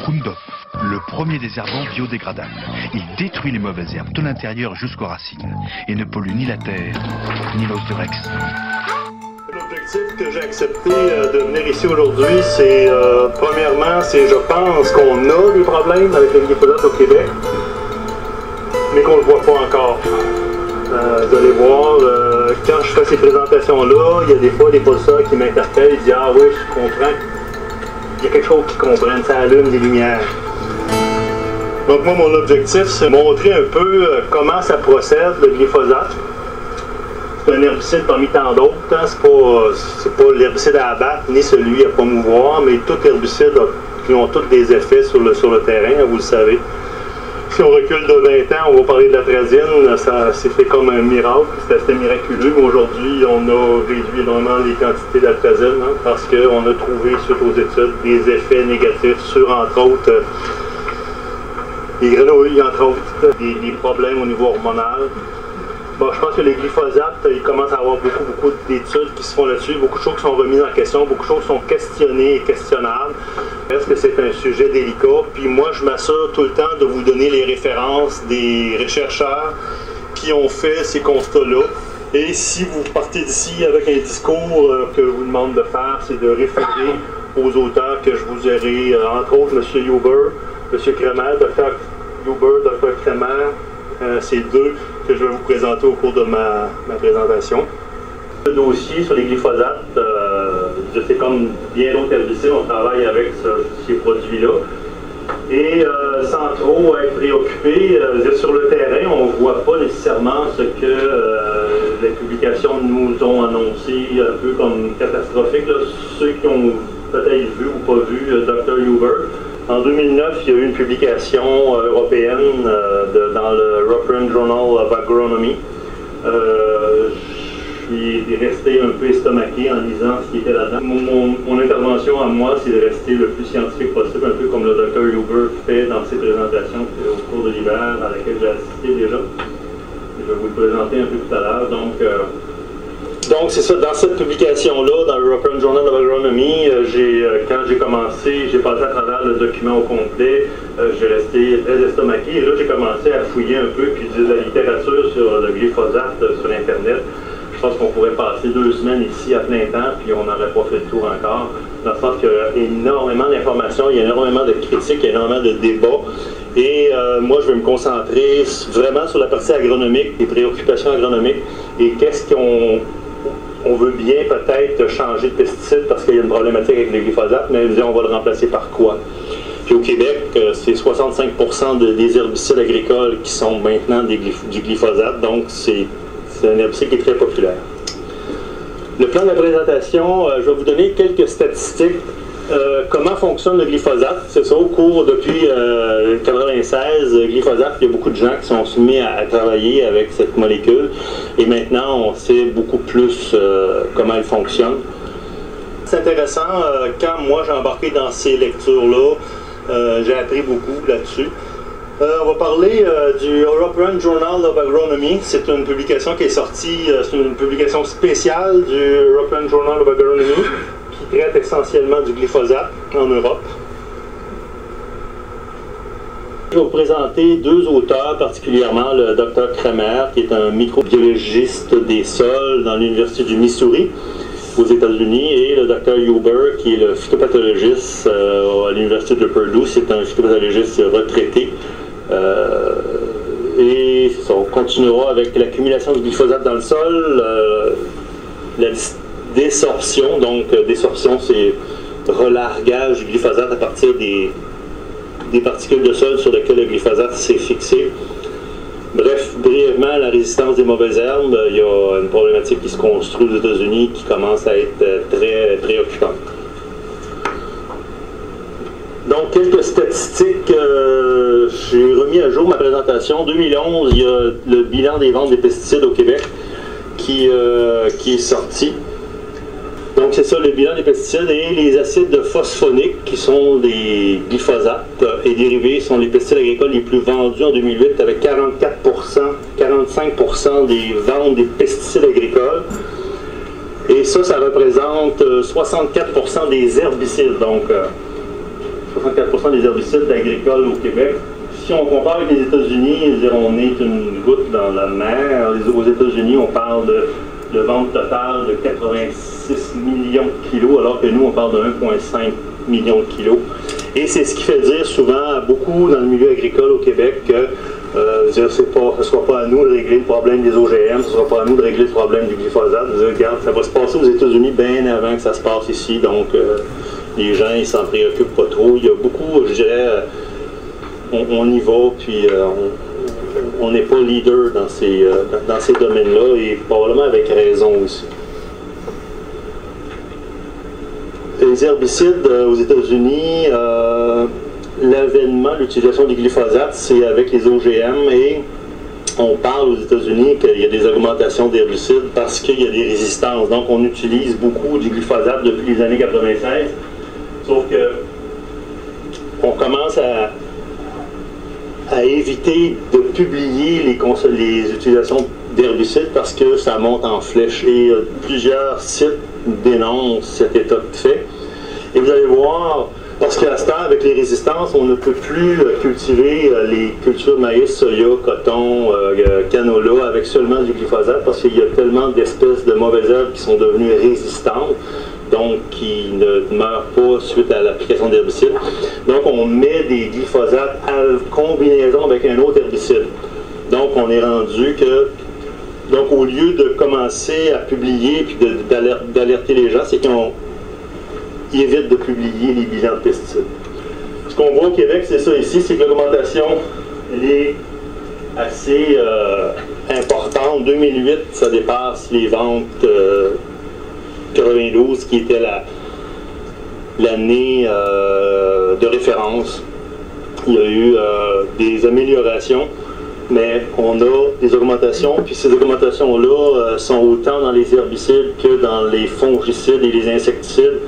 Roundup, le premier désherbant biodégradable. Il détruit les mauvaises herbes de l'intérieur jusqu'aux racines et ne pollue ni la terre, ni l'os de Rex. L'objectif que j'ai accepté de venir ici aujourd'hui, c'est premièrement, je pense qu'on a des problèmes avec le glyphosate au Québec, mais qu'on ne le voit pas encore. Vous allez voir, quand je fais ces présentations-là, il y a des fois des professeurs qui m'interpellent et disent « Ah oui, je comprends. Il y a quelque chose qui comprenne, ça allume des lumières. » Donc moi, mon objectif, c'est montrer un peu comment ça procède, le glyphosate. C'est un herbicide parmi tant d'autres. Hein. C'est pas l'herbicide à abattre, ni celui à promouvoir, mais tout herbicide qui ont tous des effets sur le terrain, hein, vous le savez. Si on recule de 20 ans, on va parler de l'atrazine, ça s'est fait comme un miracle, c'était assez miraculeux, mais aujourd'hui, on a réduit énormément les quantités d'atrazine, hein, parce qu'on a trouvé, suite aux études, des effets négatifs sur, entre autres, les grenouilles, entre autres, des problèmes au niveau hormonal. Bon, je pense que les glyphosates, il commence à avoir beaucoup d'études qui se font là-dessus, beaucoup de choses qui sont remises en question, beaucoup de choses sont questionnées et questionnables. Est-ce que c'est un sujet délicat? Puis moi, je m'assure tout le temps de vous donner les références des chercheurs qui ont fait ces constats-là. Et si vous partez d'ici avec un discours que je vous demande de faire, c'est de référer aux auteurs que je vous aurai, entre autres M. Huber, M. Kremer, Dr. Huber, Dr. Kremer, c'est deux que je vais vous présenter au cours de ma présentation. Le dossier sur les glyphosates, c'est comme bien d'autres herbicides, on travaille avec ces produits-là. Et sans trop être préoccupé, sur le terrain, on ne voit pas nécessairement ce que les publications nous ont annoncé, un peu comme catastrophique. Là. Ceux qui ont peut-être vu ou pas vu Dr. Huber. En 2009, il y a eu une publication européenne dans le European Journal of Agronomy. Je suis resté un peu estomaqué en lisant ce qui était là-dedans. Mon intervention à moi, c'est de rester le plus scientifique possible, un peu comme le Dr. Huber fait dans ses présentations au cours de l'hiver, à laquelle j'ai assisté déjà. Je vais vous le présenter un peu tout à l'heure. Donc c'est ça, dans cette publication-là, dans l'European Journal of Agronomy, quand j'ai commencé, j'ai passé à travers le document au complet, j'ai resté très estomaqué, et là j'ai commencé à fouiller un peu, puis de la littérature sur le glyphosate sur Internet. Je pense qu'on pourrait passer 2 semaines ici à plein temps, puis on n'aurait pas fait le tour encore, dans le sens qu'il y a énormément d'informations, il y a énormément de critiques, il y a énormément de débats. Et moi, je vais me concentrer vraiment sur la partie agronomique, les préoccupations agronomiques, et qu'est-ce qu'on veut bien peut-être changer de pesticide parce qu'il y a une problématique avec le glyphosate, mais on va le remplacer par quoi? Puis au Québec, c'est 65% des herbicides agricoles qui sont maintenant du glyphosate, donc c'est un herbicide qui est très populaire. Le plan de la présentation, je vais vous donner quelques statistiques. Comment fonctionne le glyphosate? C'est ça, au cours depuis 1996, glyphosate, il y a beaucoup de gens qui sont soumis à travailler avec cette molécule et maintenant on sait beaucoup plus comment elle fonctionne. C'est intéressant, quand moi j'ai embarqué dans ces lectures-là, j'ai appris beaucoup là-dessus. On va parler du European Journal of Agronomy. C'est une publication qui est sortie, c'est une publication spéciale du European Journal of Agronomy qui traite essentiellement du glyphosate en Europe. Je vais vous présenter 2 auteurs particulièrement, le Dr. Kremer, qui est un microbiologiste des sols dans l'Université du Missouri aux États-Unis, et le Dr. Huber, qui est le phytopathologiste à l'Université de Purdue. C'est un phytopathologiste retraité. Et on continuera avec l'accumulation du glyphosate dans le sol, la désorption. Donc, désorption, c'est relargage du glyphosate à partir des particules de sol sur lesquelles le glyphosate s'est fixé. Bref, brièvement, la résistance des mauvaises herbes, il y a une problématique qui se construit aux États-Unis qui commence à être très préoccupante. Donc, quelques statistiques, j'ai remis à jour ma présentation. En 2011, il y a le bilan des ventes des pesticides au Québec qui est sorti. Donc, c'est ça, le bilan des pesticides et les acides phosphoniques qui sont des glyphosates et dérivés sont les pesticides agricoles les plus vendus en 2008 avec 45% des ventes des pesticides agricoles. Et ça représente 64% des herbicides. Donc, 64% des herbicides agricoles au Québec. Si on compare avec les États-Unis, on est une goutte dans la mer. Aux États-Unis, on parle de vente totale de 86 millions de kilos, alors que nous, on parle de 1,5 million de kilos. Et c'est ce qui fait dire souvent à beaucoup dans le milieu agricole au Québec que ce ne sera pas à nous de régler le problème des OGM, ce ne sera pas à nous de régler le problème du glyphosate. Regarde, ça va se passer aux États-Unis bien avant que ça se passe ici, donc les gens, ils s'en préoccupent pas trop. Il y a beaucoup, je dirais, on y va, puis on n'est pas leader dans ces domaines-là, et probablement avec raison aussi. Les herbicides aux États-Unis, l'avènement, l'utilisation du glyphosate, c'est avec les OGM, et on parle aux États-Unis qu'il y a des augmentations d'herbicides parce qu'il y a des résistances. Donc on utilise beaucoup du glyphosate depuis les années 96, sauf que on commence à éviter de publier les utilisations d'herbicides parce que ça monte en flèche, et plusieurs sites dénoncent cet état de fait. Et vous allez voir, parce qu'à ce temps, avec les résistances, on ne peut plus cultiver les cultures de maïs, soya, coton, canola avec seulement du glyphosate, parce qu'il y a tellement d'espèces de mauvaises herbes qui sont devenues résistantes, donc qui ne meurent pas suite à l'application d'herbicides. Donc on met des glyphosates à combinaison avec un autre herbicide. Donc on est rendu que, donc au lieu de commencer à publier puis d'alerter les gens, c'est qu'on évite de publier les bilans de pesticides. Ce qu'on voit au Québec, c'est ça ici, c'est que l'augmentation est assez importante. En 2008, ça dépasse les ventes 92, qui était l'année de référence. Il y a eu des améliorations, mais on a des augmentations, puis ces augmentations-là sont autant dans les herbicides que dans les fongicides et les insecticides,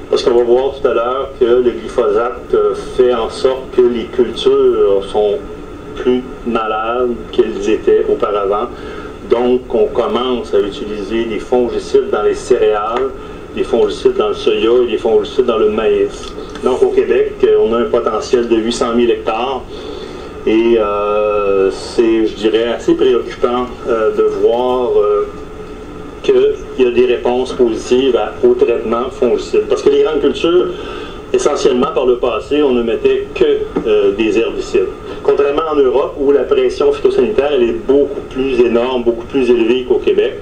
parce qu'on va voir tout à l'heure que le glyphosate fait en sorte que les cultures sont plus malades qu'elles étaient auparavant. Donc, on commence à utiliser des fongicides dans les céréales, des fongicides dans le soya et des fongicides dans le maïs. Donc, au Québec, on a un potentiel de 800 000 hectares. Et c'est, je dirais, assez préoccupant de voir qu'il y a des réponses positives au traitement fongicide. Parce que les grandes cultures, essentiellement par le passé, on ne mettait que des herbicides. Contrairement en Europe, où la pression phytosanitaire elle est beaucoup plus énorme, beaucoup plus élevée qu'au Québec.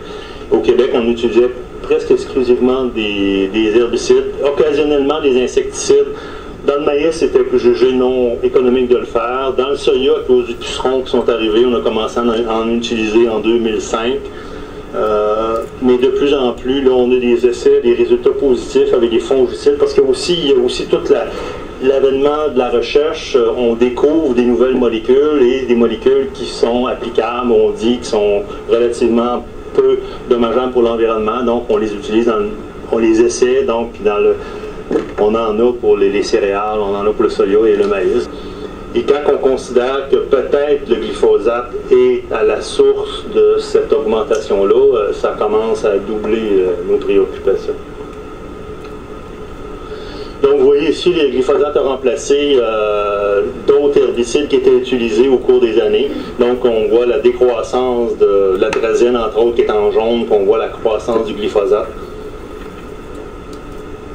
Au Québec, on utilisait presque exclusivement des herbicides, occasionnellement des insecticides. Dans le maïs, c'était jugé non économique de le faire. Dans le soya, à cause du puceron qui sont arrivés, on a commencé à en utiliser en 2005. Mais de plus en plus, là, on a des essais, des résultats positifs avec des fongicides, parce qu'il y a aussi tout l'avènement de la recherche. On découvre des nouvelles molécules, et des molécules qui sont applicables, on dit, qui sont relativement peu dommageables pour l'environnement. Donc, on les utilise, on les essaie, donc on en a pour les céréales, on en a pour le soya et le maïs. Et quand on considère que peut-être le glyphosate est à la source de cette augmentation-là, ça commence à doubler nos préoccupations. Donc vous voyez ici, le glyphosate a remplacé d'autres herbicides qui étaient utilisés au cours des années. Donc on voit la décroissance de l'atrazine, entre autres, qui est en jaune, puis on voit la croissance du glyphosate.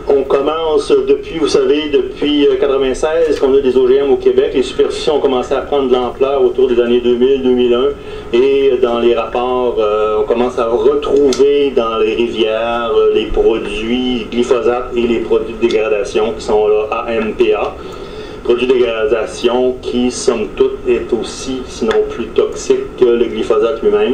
On commence depuis, vous savez, depuis 1996 qu'on a des OGM au Québec. Les superficies ont commencé à prendre de l'ampleur autour des années 2000-2001. Et dans les rapports, on commence à retrouver dans les rivières les produits glyphosate et les produits de dégradation qui sont là, AMPA. Produits de dégradation qui, somme toute, est aussi, sinon plus toxique que le glyphosate lui-même.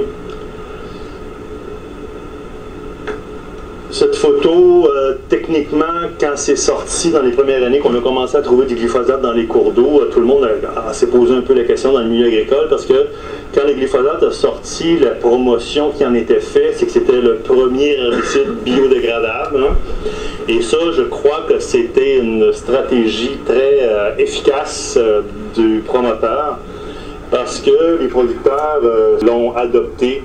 Cette photo, techniquement, quand c'est sorti dans les premières années qu'on a commencé à trouver du glyphosate dans les cours d'eau, tout le monde s'est posé un peu la question dans le milieu agricole, parce que quand le glyphosate a sorti, la promotion qui en était faite, c'est que c'était le premier herbicide biodégradable. Hein? Et ça, je crois que c'était une stratégie très efficace du promoteur, parce que les producteurs l'ont adopté.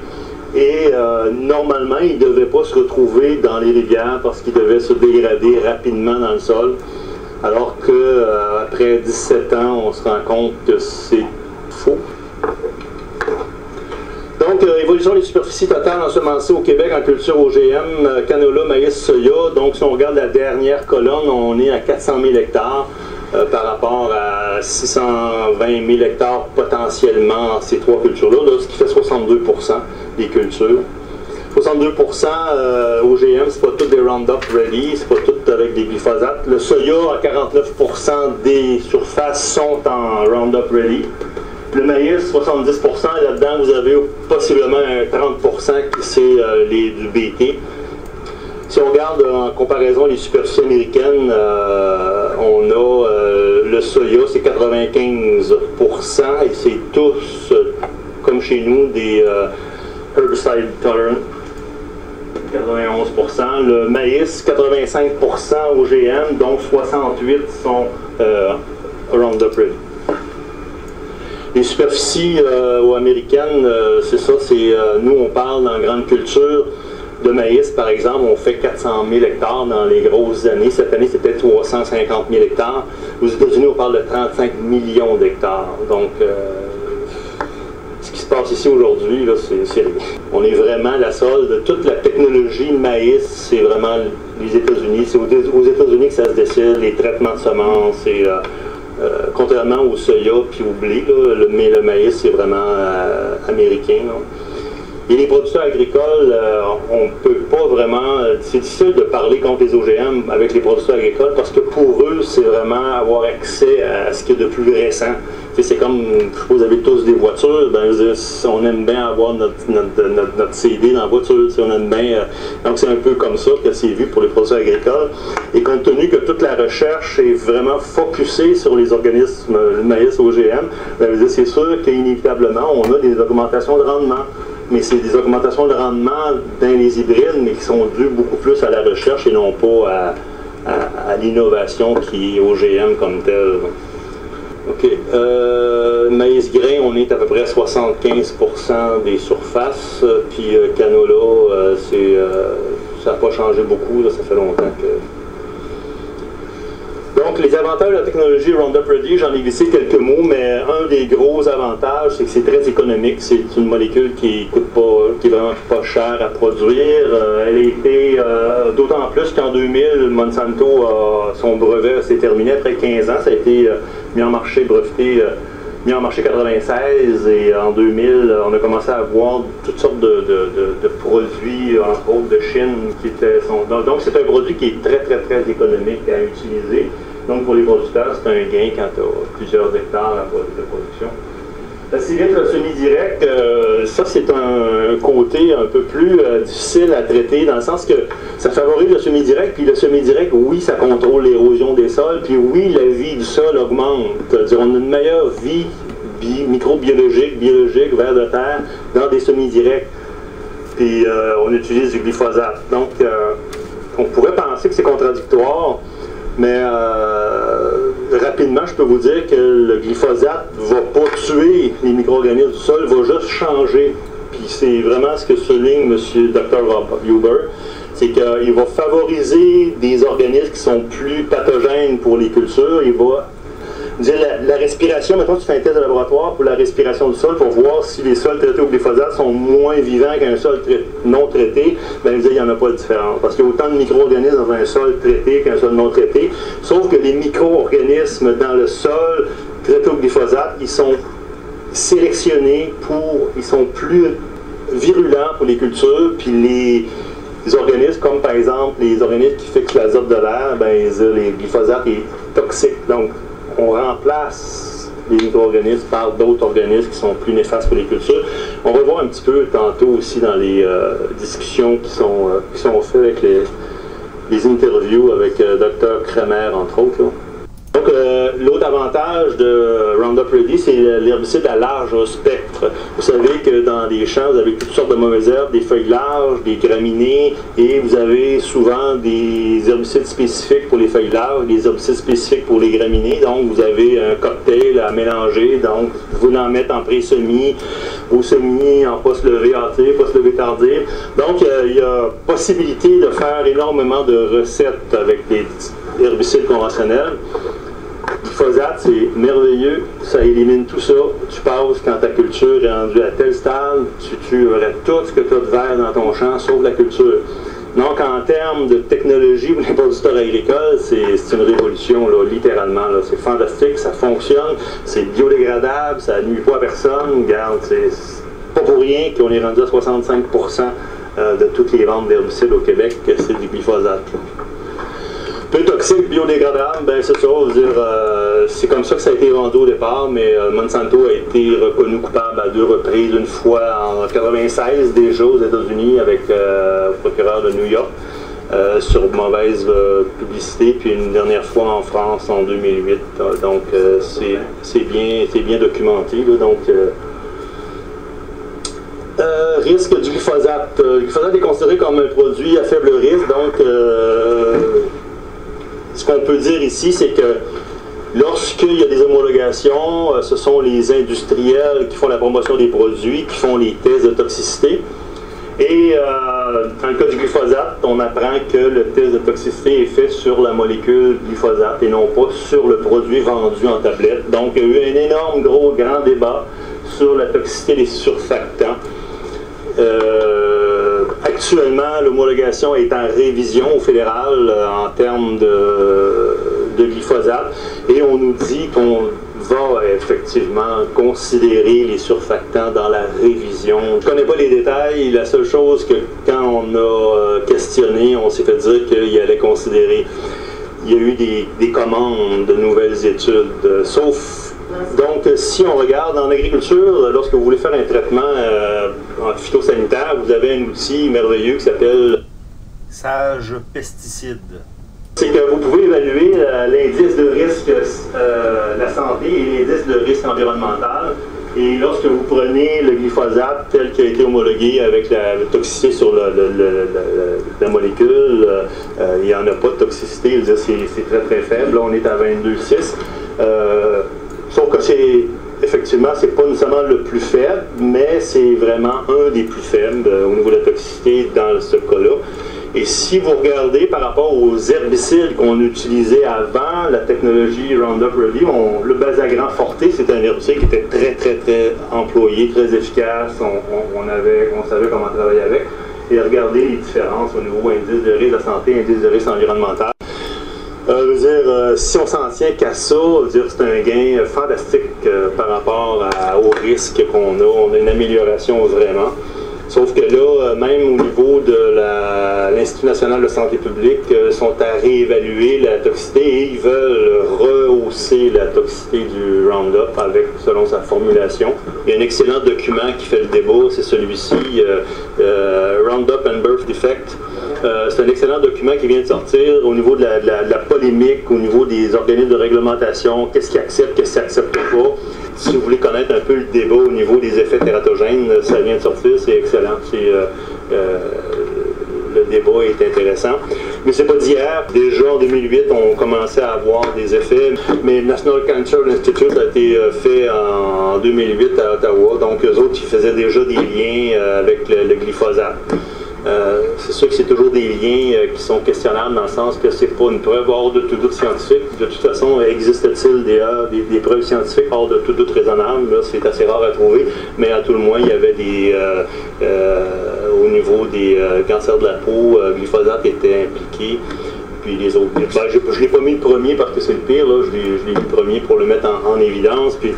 Et normalement, ils ne devaient pas se retrouver dans les rivières parce qu'ils devaient se dégrader rapidement dans le sol. Alors que après 17 ans, on se rend compte que c'est faux. Donc, évolution des superficies totales ensemencées au Québec en culture OGM, canola, maïs, soya. Donc, si on regarde la dernière colonne, on est à 400 000 hectares par rapport à 620 000 hectares potentiellement ces trois cultures-là, ce qui fait 62% des cultures. 62% OGM, c'est pas tout des Roundup Ready, c'est pas tout avec des glyphosates. Le soya, à 49% des surfaces sont en Roundup Ready. Le maïs, 70%, là-dedans vous avez possiblement un 30% qui c'est du BT. Si on regarde en comparaison les superficies américaines, on a le soya, c'est 95%, et c'est tous, comme chez nous, des herbicide tolerant. 91%. Le maïs, 85% OGM, donc 68% sont Roundup Ready. Les superficies américaines, c'est ça, nous on parle dans grande culture de maïs, par exemple, on fait 400 000 hectares dans les grosses années. Cette année, c'était 350 000 hectares. Aux États-Unis, on parle de 35 millions d'hectares. Donc, ce qui se passe ici aujourd'hui, c'est rien. On est vraiment la solde. Toute la technologie maïs, c'est vraiment les États-Unis. C'est aux États-Unis que ça se décide, les traitements de semences. Et, contrairement au soya puis au blé, mais le maïs, c'est vraiment américain. Là. Et les producteurs agricoles, on ne peut pas vraiment... c'est difficile de parler contre les OGM avec les producteurs agricoles parce que pour eux, c'est vraiment avoir accès à ce qui est de plus récent. C'est comme, je suppose, vous avez tous des voitures, ben, on aime bien avoir notre CD dans la voiture, on aime bien... donc c'est un peu comme ça que c'est vu pour les producteurs agricoles. Et compte tenu que toute la recherche est vraiment focusée sur les organismes maïs OGM, ben, c'est sûr qu'inévitablement, on a des augmentations de rendement. Mais c'est des augmentations de rendement dans les hybrides, mais qui sont dues beaucoup plus à la recherche et non pas à l'innovation qui est OGM comme telle. OK. Maïs grain, on est à peu près à 75% des surfaces. Puis canola, ça n'a pas changé beaucoup, là, ça fait longtemps que... Donc, les avantages de la technologie Roundup Ready, j'en ai glissé quelques mots, mais un des gros avantages, c'est que c'est très économique. C'est une molécule qui est vraiment pas chère à produire. Elle a été, d'autant plus qu'en 2000, Monsanto, son brevet s'est terminé après 15 ans. Ça a été mis en marché, breveté, mis en marché 96, et en 2000, on a commencé à avoir toutes sortes de produits, entre autres de Chine, qui étaient... Donc, c'est un produit qui est très, très, très économique à utiliser. Donc, pour les producteurs, c'est un gain quand tu as plusieurs hectares de production. La Civette, le semi-direct, ça, c'est un côté un peu plus difficile à traiter, dans le sens que ça favorise le semi-direct, puis le semi-direct, oui, ça contrôle l'érosion des sols, puis oui, la vie du sol augmente. C'est-à-dire, on a une meilleure vie microbiologique, biologique, vers de terre, dans des semi-directs. Puis on utilise du glyphosate. Donc, on pourrait penser que c'est contradictoire, mais rapidement, je peux vous dire que le glyphosate ne va pas tuer les micro-organismes du sol, va juste changer. Puis c'est vraiment ce que souligne M. Dr. Huber, c'est qu'il va favoriser des organismes qui sont plus pathogènes pour les cultures. Il va dire la respiration, maintenant tu fais un test de laboratoire pour la respiration du sol pour voir si les sols traités au glyphosate sont moins vivants qu'un sol non traité. Ben, il n'y en a pas de différence. Parce qu'il y a autant de micro-organismes dans un sol traité qu'un sol non traité. Sauf que les micro-organismes dans le sol traités au glyphosate, ils sont sélectionnés ils sont plus virulents pour les cultures, puis les organismes, comme par exemple les organismes qui fixent l'azote de l'air, ben, les glyphosates est toxique. Donc, on remplace les micro-organismes par d'autres organismes qui sont plus néfastes pour les cultures. On va voir un petit peu tantôt aussi dans les discussions qui sont faites avec les interviews avec Dr. Kramer, entre autres. Là. Donc, l'autre avantage de Roundup Ready, c'est l'herbicide à large spectre. Vous savez que dans les champs, vous avez toutes sortes de mauvaises herbes, des feuilles larges, des graminées, et vous avez souvent des herbicides spécifiques pour les feuilles larges, des herbicides spécifiques pour les graminées. Donc, vous avez un cocktail à mélanger. Donc, vous pouvez en mettre en pré-semis, au semis, en post-levé hâtif, post-levé tardif. Donc, il y a possibilité de faire énormément de recettes avec des herbicides conventionnels. Glyphosate, glyphosate, c'est merveilleux, ça élimine tout ça. Tu passes quand ta culture est rendue à tel stade, tu tuerais tout ce que tu as de vert dans ton champ, sauf la culture. Donc, en termes de technologie pour les producteurs agricoles, c'est une révolution, là, littéralement. C'est fantastique, ça fonctionne, c'est biodégradable, ça ne nuit pas à personne. Regarde, c'est pas pour rien qu'on est rendu à 65% de toutes les ventes d'herbicides au Québec, c'est du glyphosate. Peu toxique, biodégradable, ben c'est ça, c'est comme ça que ça a été vendu au départ, mais Monsanto a été reconnu coupable à 2 reprises, une fois en 1996 déjà aux États-Unis avec le procureur de New York sur mauvaise publicité, puis une dernière fois en France en 2008. Donc c'est bien documenté. Là, donc risque du glyphosate. Le glyphosate est considéré comme un produit à faible risque, donc ce qu'on peut dire ici, c'est que lorsqu'il y a des homologations, ce sont les industriels qui font la promotion des produits, qui font les tests de toxicité. Et dans le cas du glyphosate, on apprend que le test de toxicité est fait sur la molécule glyphosate et non pas sur le produit vendu en tablette. Donc il y a eu un énorme, grand débat sur la toxicité des surfactants. Actuellement, l'homologation est en révision au fédéral en termes de glyphosate et on nous dit qu'on va effectivement considérer les surfactants dans la révision. Je ne connais pas les détails, la seule chose que quand on a questionné, on s'est fait dire qu'il allait considérer. Il y a eu des commandes de nouvelles études, sauf donc, si on regarde en agriculture, lorsque vous voulez faire un traitement phytosanitaire, vous avez un outil merveilleux qui s'appelle Sage Pesticides. C'est que vous pouvez évaluer l'indice de risque, la santé et l'indice de risque environnemental. Et lorsque vous prenez le glyphosate tel qu'il a été homologué avec la toxicité sur la molécule, il n'y en a pas de toxicité, c'est très très faible. Là, on est à 22,6. Sauf que effectivement, c'est pas nécessairement le plus faible, mais c'est vraiment un des plus faibles au niveau de la toxicité dans ce cas-là. Et si vous regardez par rapport aux herbicides qu'on utilisait avant la technologie Roundup Ready, le Bazagran Forte, c'est un herbicide qui était très employé, très efficace, on savait comment travailler avec. Et regardez les différences au niveau indice de risque de la santé, indice de risque environnemental. Si on s'en tient qu'à ça, c'est un gain fantastique par rapport au risque qu'on a. On a une amélioration vraiment. Sauf que là, même au niveau de l'Institut national de santé publique, sont à réévaluer la toxicité et ils veulent rehausser la toxicité du Roundup selon sa formulation. Il y a un excellent document qui fait le débat, c'est celui-ci, Roundup and Birth Defect. C'est un excellent document qui vient de sortir au niveau de la polémique, au niveau des organismes de réglementation, qu'est-ce qu'ils acceptent, qu'est-ce qu'ils n'acceptent pas. Si vous voulez connaître un peu le débat au niveau des effets tératogènes, ça vient de sortir, c'est excellent. Le débat est intéressant. Mais c'est pas d'hier. Déjà en 2008, on commençait à avoir des effets. Mais National Cancer Institute a été fait en 2008 à Ottawa. Donc eux autres, ils faisaient déjà des liens avec le glyphosate. C'est sûr que c'est toujours des liens qui sont questionnables dans le sens que c'est pas une preuve hors de tout doute scientifique. De toute façon, existe-t-il des preuves scientifiques hors de tout doute raisonnable? C'est assez rare à trouver, mais à tout le moins, il y avait au niveau des cancers de la peau, glyphosate était impliqué. Puis les autres. Ben, je ne l'ai pas mis le premier parce que c'est le pire, là. Je l'ai mis le premier pour le mettre en évidence. Puis,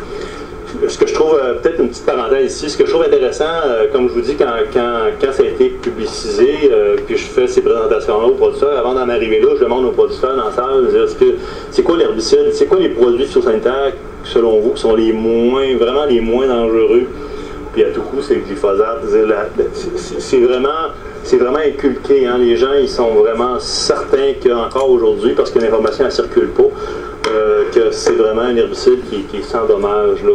ce que je trouve, peut-être une petite parenthèse ici, ce que je trouve intéressant, comme je vous dis, quand ça a été publicisé, puis je fais ces présentations-là aux producteurs, avant d'en arriver là, je demande aux producteurs dans la salle, c'est quoi l'herbicide, c'est quoi les produits phytosanitaires, selon vous, qui sont vraiment les moins dangereux? Puis à tout coup, c'est le glyphosate. C'est vraiment inculqué. Hein? Les gens, ils sont vraiment certains qu'encore aujourd'hui, parce que l'information ne circule pas, que c'est vraiment un herbicide qui est sans dommage là,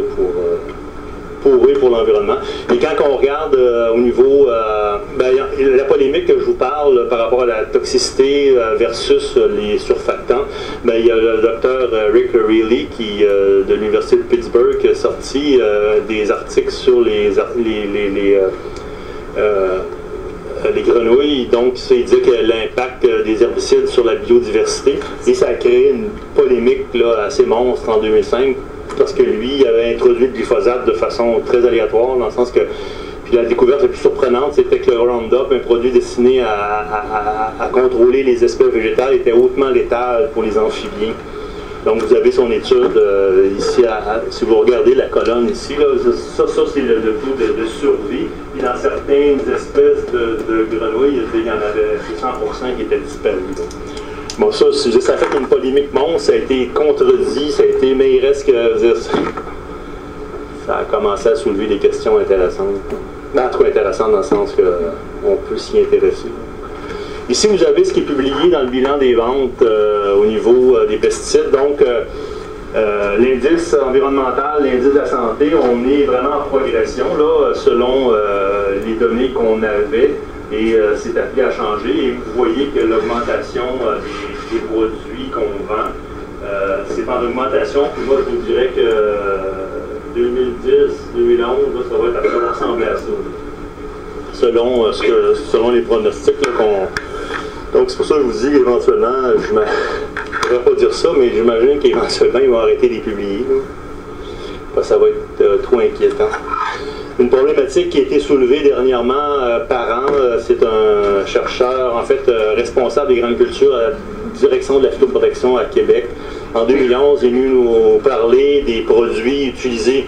pour eux et pour l'environnement. Et quand on regarde au niveau la polémique que je vous parle par rapport à la toxicité versus les surfactants, il y a le docteur Rick Reilly de l'Université de Pittsburgh qui a sorti des articles sur les grenouilles. Donc, il disait que l'impact des herbicides sur la biodiversité, et ça a créé une polémique là, assez monstre en 2005, parce que lui avait introduit le glyphosate de façon très aléatoire, dans le sens que, puis la découverte la plus surprenante, c'était que le Roundup, un produit destiné à contrôler les espèces végétales, était hautement létal pour les amphibiens. Donc vous avez son étude ici, si vous regardez la colonne ici, là, ça c'est le taux de survie. Et dans certaines espèces de grenouilles, il y en avait 100% qui étaient disparus. Là. Bon, ça a fait une polémique monstre, ça a été contredit, ça a été, mais il reste que ça a commencé à soulever des questions intéressantes. En tout cas intéressantes dans le sens qu'on peut s'y intéresser. Ici, vous avez ce qui est publié dans le bilan des ventes au niveau des pesticides. Donc, l'indice environnemental, l'indice de la santé, on est vraiment en progression là, selon les données qu'on avait. Et c'est appelé à changer. Et vous voyez que l'augmentation des produits qu'on vend, c'est en augmentation. Puis moi, je vous dirais que 2010, 2011, là, ça va être ressembler à ça. Selon les pronostics qu'on... Donc c'est pour ça que je vous dis éventuellement, je ne vais pas dire ça, mais j'imagine qu'éventuellement ils vont arrêter de les publier. Ça va être trop inquiétant. Une problématique qui a été soulevée dernièrement par an, c'est un chercheur en fait responsable des grandes cultures à la direction de la phytoprotection à Québec. En 2011, il est venu nous parler des produits utilisés.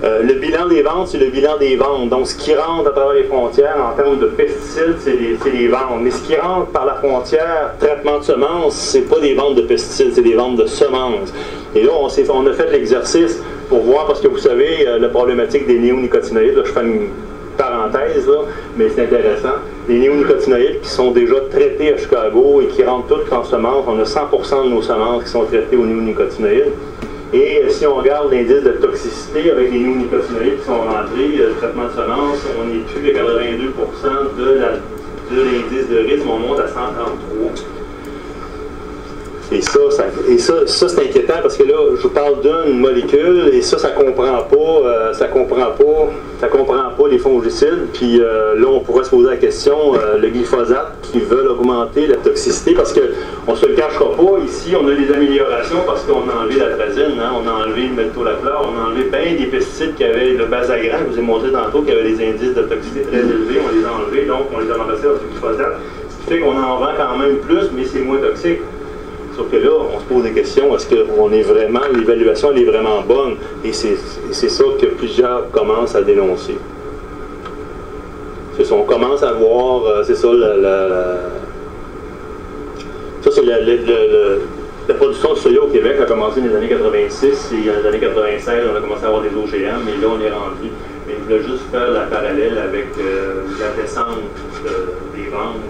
Le bilan des ventes, c'est le bilan des ventes. Donc, ce qui rentre à travers les frontières en termes de pesticides, c'est les ventes. Mais ce qui rentre par la frontière, traitement de semences, c'est pas des ventes de pesticides, c'est des ventes de semences. Et là, on a fait l'exercice pour voir, parce que vous savez, la problématique des néonicotinoïdes, là, je fais une parenthèse, là, mais c'est intéressant. Les néonicotinoïdes qui sont déjà traités à Chicago et qui rentrent toutes en semences, on a 100% de nos semences qui sont traitées aux néonicotinoïdes. Et si on regarde l'indice de toxicité avec les néonicotinoïdes qui sont rentrés, le traitement de semences, on est plus que 82% de l'indice de risque, on monte à 133. Et ça c'est inquiétant parce que là, je vous parle d'une molécule et ça comprend pas les fongicides. Puis là, on pourrait se poser la question, le glyphosate qui veut augmenter la toxicité parce qu'on ne se le cachera pas. Ici, on a des améliorations parce qu'on a enlevé l'atrazine, hein, on a enlevé le métolachlore, on a enlevé bien des pesticides qui avaient le basagram, je vous ai montré tantôt, qui avaient des indices de toxicité très élevés, on les a enlevés, donc on les a remplacés par du glyphosate. Ce qui fait qu'on en vend quand même plus, mais c'est moins toxique. Sauf que là, on se pose des questions, est-ce qu'on est vraiment, l'évaluation elle est vraiment bonne? Et c'est ça que plusieurs commencent à dénoncer. C'est ça, on commence à voir, c'est ça, ça c'est la production de soya au Québec a commencé dans les années 86 et dans les années 96, on a commencé à avoir des OGM, mais là on est rendu. Mais je voulais juste faire la parallèle avec la descente des ventes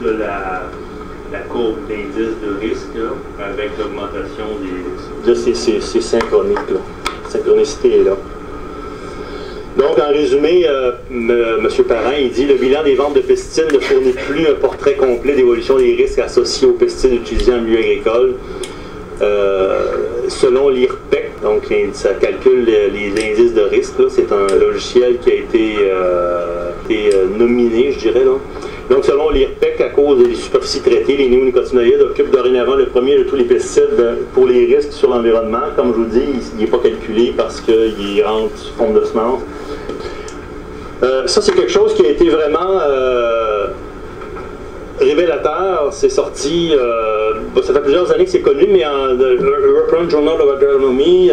de la courbe d'indice de risque là, avec l'augmentation des... Là, c'est synchronique, là. La synchronicité est là. Donc, en résumé, M. Parent, il dit « Le bilan des ventes de pesticides ne fournit plus un portrait complet d'évolution des risques associés aux pesticides utilisés en milieu agricole. Selon l'IRPEC, donc ça calcule les indices de risque, c'est un logiciel qui a été nominé, je dirais, là. Donc, selon l'IRPEC, à cause des superficies traitées, les néonicotinoïdes occupent dorénavant le premier de tous les pesticides pour les risques sur l'environnement. Comme je vous dis, il n'est pas calculé parce qu'il rentre sous forme de semences. Ça, c'est quelque chose qui a été vraiment révélateur. C'est sorti, ça fait plusieurs années que c'est connu, mais le European Journal of Agronomy,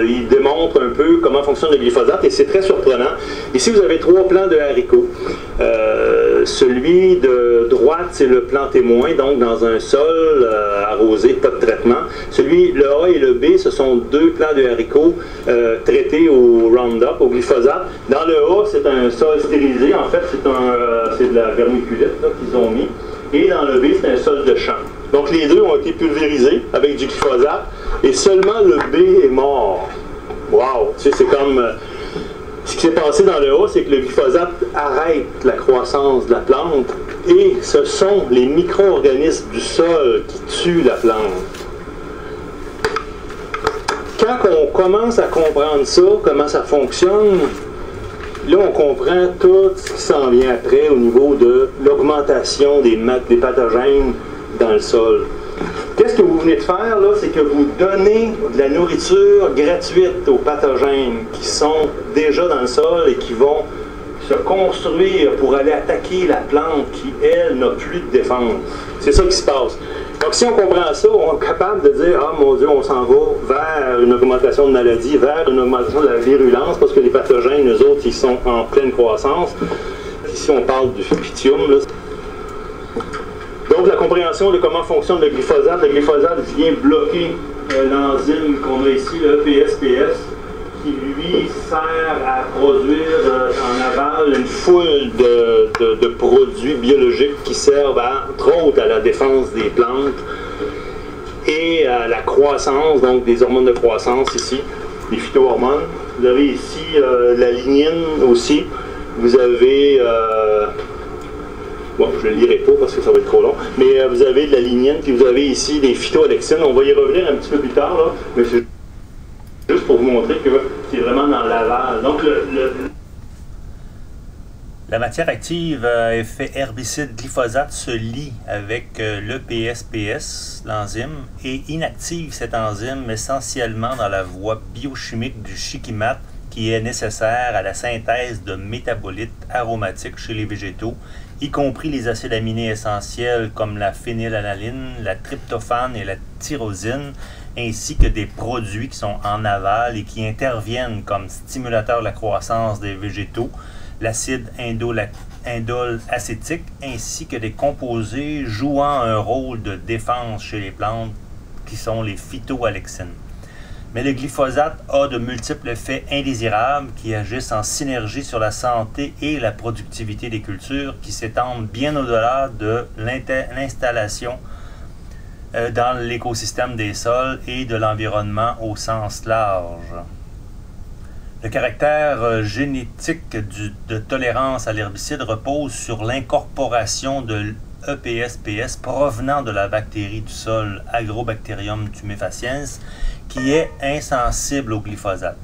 il démontre un peu comment fonctionne le glyphosate et c'est très surprenant. Ici, vous avez 3 plants de haricots. Celui de droite, c'est le plan témoin, donc dans un sol arrosé, pas de traitement. Le A et le B, ce sont 2 plants de haricots traités au Roundup, au glyphosate. Dans le A, c'est un sol stérilisé, en fait, c'est de la vermiculite qu'ils ont mis. Et dans le B, c'est un sol de champ. Donc les deux ont été pulvérisés avec du glyphosate et seulement le B est mort. Wow! Tu sais, c'est comme... ce qui s'est passé dans le A, c'est que le glyphosate arrête la croissance de la plante et ce sont les micro-organismes du sol qui tuent la plante. Quand on commence à comprendre ça, comment ça fonctionne, là, on comprend tout ce qui s'en vient après au niveau de l'augmentation des pathogènes dans le sol. Qu'est-ce que vous venez de faire, là? C'est que vous donnez de la nourriture gratuite aux pathogènes qui sont déjà dans le sol et qui vont se construire pour aller attaquer la plante qui, elle, n'a plus de défense. C'est ça qui se passe. Donc, si on comprend ça, on est capable de dire « Ah, mon Dieu, on s'en va vers une augmentation de maladie, vers une augmentation de la virulence, parce que les pathogènes, eux autres, ils sont en pleine croissance. » Ici, on parle du pythium, là. Donc, la compréhension de comment fonctionne le glyphosate. Le glyphosate vient bloquer l'enzyme qu'on a ici, le EPSPS, qui lui sert à produire en aval une foule de produits biologiques qui servent entre autres à la défense des plantes et à la croissance, donc des hormones de croissance ici, les phytohormones. Vous avez ici la lignine aussi. Vous avez... bon, je ne le lirai pas parce que ça va être trop long, mais vous avez de la lignine, puis vous avez ici des phytoalexines. On va y revenir un petit peu plus tard, là, mais c'est juste pour vous montrer que c'est vraiment dans l'aval. Donc, la matière active à effet herbicide glyphosate se lie avec le PSPS, l'enzyme, et inactive cette enzyme essentiellement dans la voie biochimique du shikimate qui est nécessaire à la synthèse de métabolites aromatiques chez les végétaux, y compris les acides aminés essentiels comme la phénylalanine, la tryptophane et la tyrosine, ainsi que des produits qui sont en aval et qui interviennent comme stimulateurs de la croissance des végétaux, l'acide indole acétique, ainsi que des composés jouant un rôle de défense chez les plantes qui sont les phytoalexines. Mais le glyphosate a de multiples effets indésirables qui agissent en synergie sur la santé et la productivité des cultures qui s'étendent bien au-delà de l'installation dans l'écosystème des sols et de l'environnement au sens large. Le caractère génétique de tolérance à l'herbicide repose sur l'incorporation de l'EPSPS provenant de la bactérie du sol Agrobacterium tumefaciens qui est insensible au glyphosate.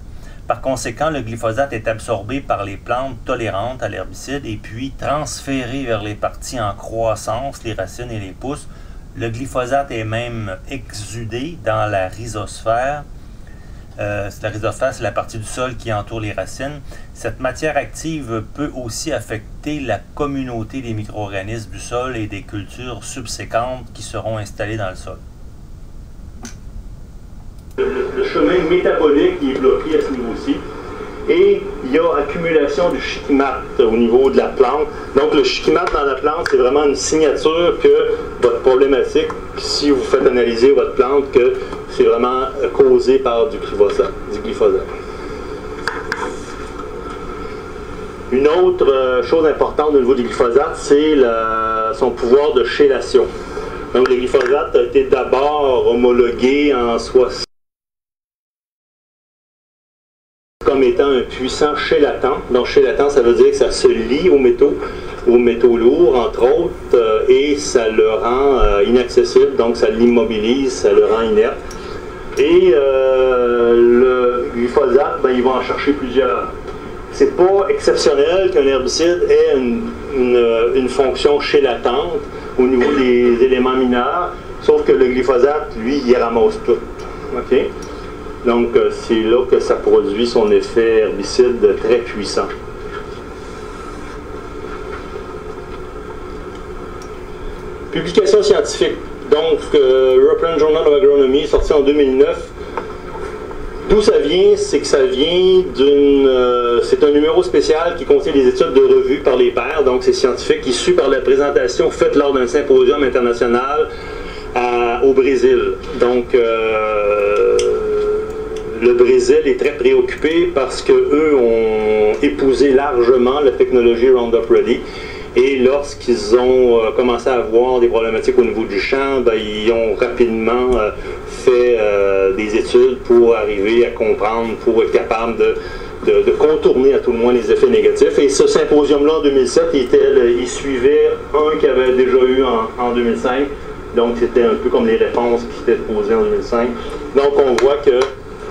Par conséquent, le glyphosate est absorbé par les plantes tolérantes à l'herbicide et puis transféré vers les parties en croissance, les racines et les pousses. Le glyphosate est même exudé dans la rhizosphère. La rhizosphère, c'est la partie du sol qui entoure les racines. Cette matière active peut aussi affecter la communauté des micro-organismes du sol et des cultures subséquentes qui seront installées dans le sol. Le chemin métabolique qui est bloqué à ce niveau-ci. Et il y a accumulation du shikimate au niveau de la plante. Donc le shikimate dans la plante, c'est vraiment une signature que votre problématique, si vous faites analyser votre plante, que c'est vraiment causé par du glyphosate. Une autre chose importante au niveau du glyphosate, c'est son pouvoir de chélation. Donc le glyphosate a été d'abord homologué en 60 comme étant un puissant chélatant. Donc chélatant, ça veut dire que ça se lie aux métaux lourds, entre autres, et ça le rend inaccessible, donc ça l'immobilise, ça le rend inerte. Et le glyphosate, ben, il va en chercher plusieurs. C'est pas exceptionnel qu'un herbicide ait une fonction chélatante au niveau des éléments mineurs, sauf que le glyphosate, lui, il ramasse tout. Okay? Donc, c'est là que ça produit son effet herbicide très puissant. Publication scientifique. Donc, European Journal of Agronomy, sorti en 2009. D'où ça vient? C'est que ça vient c'est un numéro spécial qui contient des études de revue par les pairs, donc c'est scientifique, issu par la présentation faite lors d'un symposium international au Brésil. Donc, le Brésil est très préoccupé parce qu'eux ont épousé largement la technologie Roundup Ready. Et lorsqu'ils ont commencé à avoir des problématiques au niveau du champ, ben, ils ont rapidement fait des études pour arriver à comprendre, pour être capable de contourner à tout le moins les effets négatifs. Et ce symposium-là en 2007, il suivait un qu'il avait déjà eu en 2005. Donc c'était un peu comme les réponses qui étaient posées en 2005. Donc on voit qu'il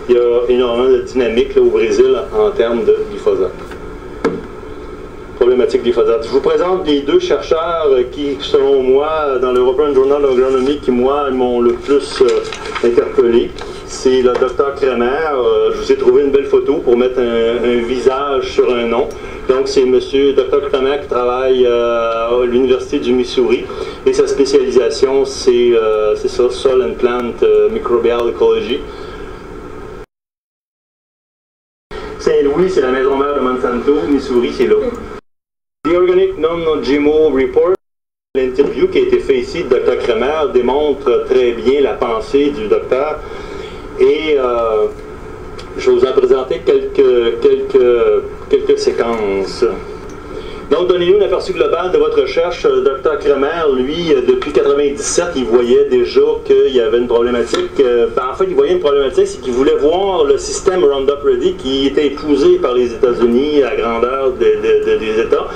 y a énormément de dynamique là, au Brésil en termes de glyphosate. problématique glyphosate. Je vous présente les deux chercheurs qui, selon moi, dans l'European Journal of Agronomy, qui, moi, m'ont le plus interpellé. C'est le Dr Kremer. Je vous ai trouvé une belle photo pour mettre un visage sur un nom. Donc, c'est M. Dr Kremer qui travaille à l'Université du Missouri. Et sa spécialisation, c'est ça, Soil and Plant Microbial Ecology. Saint-Louis, c'est la maison mère de Monsanto. Missouri, c'est là. The Organic Non-GMO Report, l'interview qui a été faite ici de Dr Kremer, démontre très bien la pensée du docteur. Et je vais vous en présenter quelques séquences. Donc, donnez-nous un aperçu global de votre recherche. Dr Kremer, lui, depuis 1997, il voyait déjà qu'il y avait une problématique. En fait, il voyait une problématique, c'est qu'il voulait voir le système Roundup Ready qui était épousé par les États-Unis à grandeur des États.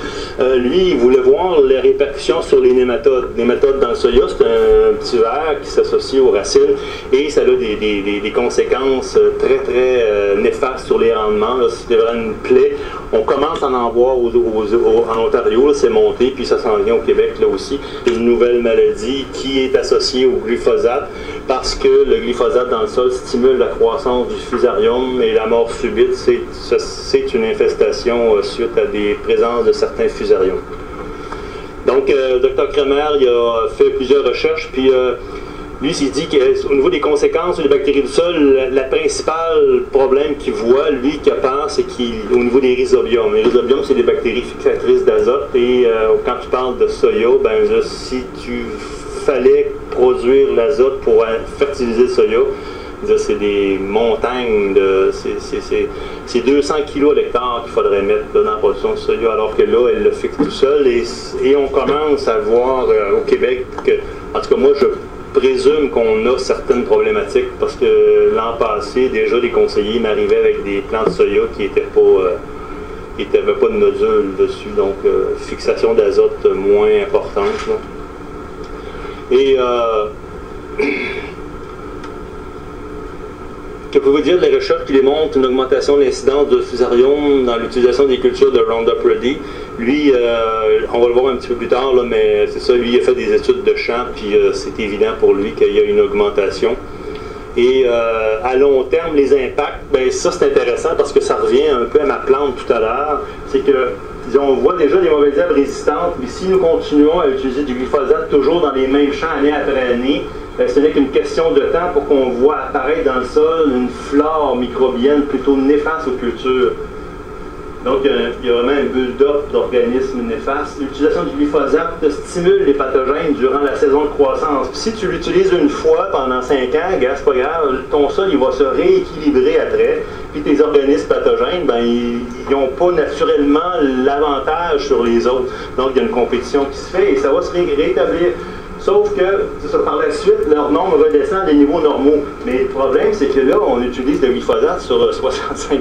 Lui, il voulait voir les répercussions sur les nématodes. Les nématodes dans le soya, c'est un petit ver qui s'associe aux racines et ça a des conséquences très, très néfastes sur les rendements. C'était vraiment une plaie. On commence à en voir en Ontario, c'est monté, puis ça s'en vient au Québec là aussi. Une nouvelle maladie qui est associée au glyphosate parce que le glyphosate dans le sol stimule la croissance du fusarium et la mort subite, c'est une infestation suite à des présences de certains fusariums. Donc, Dr Kremer, il a fait plusieurs recherches, puis lui, il dit qu'au niveau des conséquences des bactéries du sol, le principal problème qu'il voit, lui, qu'il pense, c'est au niveau des rhizobiums. Les rhizobiums, c'est des bactéries fixatrices d'azote. Et quand tu parles de soya, ben, si tu fallait produire l'azote pour fertiliser le soya, c'est des montagnes, c'est 200 kg à l'hectare qu'il faudrait mettre dans la production de soya, alors que là, elle le fixe tout seul. Et on commence à voir au Québec que, en tout cas, moi, je présume qu'on a certaines problématiques parce que l'an passé, déjà, les conseillers m'arrivaient avec des plants de soya qui n'étaient pas, n'avaient pas de nodules dessus, donc fixation d'azote moins importante. Là. Et que pouvez-vous dire de la recherche qui démontre une augmentation de l'incidence de fusarium dans l'utilisation des cultures de Roundup Ready? Lui, on va le voir un petit peu plus tard, là, mais c'est ça, lui, il a fait des études de champ, puis c'est évident pour lui qu'il y a une augmentation. Et à long terme, les impacts, bien ça c'est intéressant parce que ça revient un peu à ma plante tout à l'heure, c'est que, disons, on voit déjà des mauvaises herbes résistantes, mais si nous continuons à utiliser du glyphosate toujours dans les mêmes champs année après année, ce n'est qu'une question de temps pour qu'on voit apparaître dans le sol une flore microbienne plutôt néfaste aux cultures. Donc, il y a vraiment un build-up d'organismes néfastes. L'utilisation du glyphosate stimule les pathogènes durant la saison de croissance. Puis si tu l'utilises une fois pendant 5 ans, gars, c'est pas grave, ton sol il va se rééquilibrer après. Puis tes organismes pathogènes, ben, ils n'ont pas naturellement l'avantage sur les autres. Donc, il y a une compétition qui se fait et ça va se rétablir. Sauf que, par la suite, leur nombre redescend à des niveaux normaux. Mais le problème, c'est que là, on utilise le glyphosate sur 65%,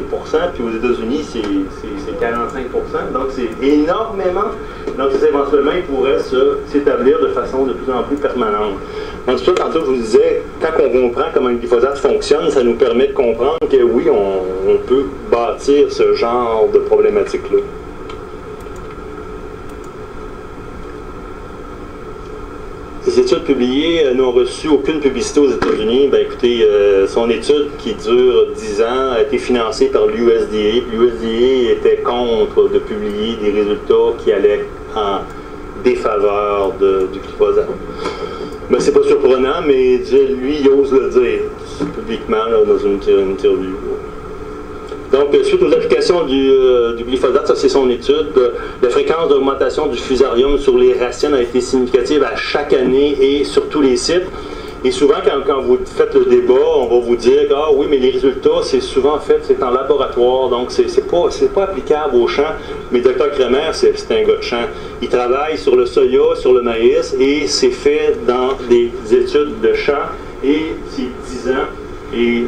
puis aux États-Unis, c'est 45%. Donc, c'est énormément. Donc, ça, éventuellement, il pourrait s'établir de façon de plus en plus permanente. Donc, c'est ça, tantôt, je vous disais, quand on comprend comment le glyphosate fonctionne, ça nous permet de comprendre que oui, on peut bâtir ce genre de problématique-là. Les études publiées n'ont reçu aucune publicité aux États-Unis. Ben, écoutez, son étude qui dure 10 ans a été financée par l'USDA. L'USDA était contre de publier des résultats qui allaient en défaveur du glyphosate. Ben, c'est pas surprenant, mais lui, il ose le dire publiquement là, dans une interview. Donc, suite aux applications du glyphosate, ça c'est son étude, la fréquence d'augmentation du fusarium sur les racines a été significative à chaque année et sur tous les sites. Et souvent, quand vous faites le débat, on va vous dire « Ah oui, mais les résultats, c'est souvent fait, c'est en laboratoire, donc c'est pas applicable au champ. » Mais Dr Kremer, c'est un gars de champ. Il travaille sur le soya, sur le maïs, et c'est fait dans des études de champ, et c'est 10 ans, et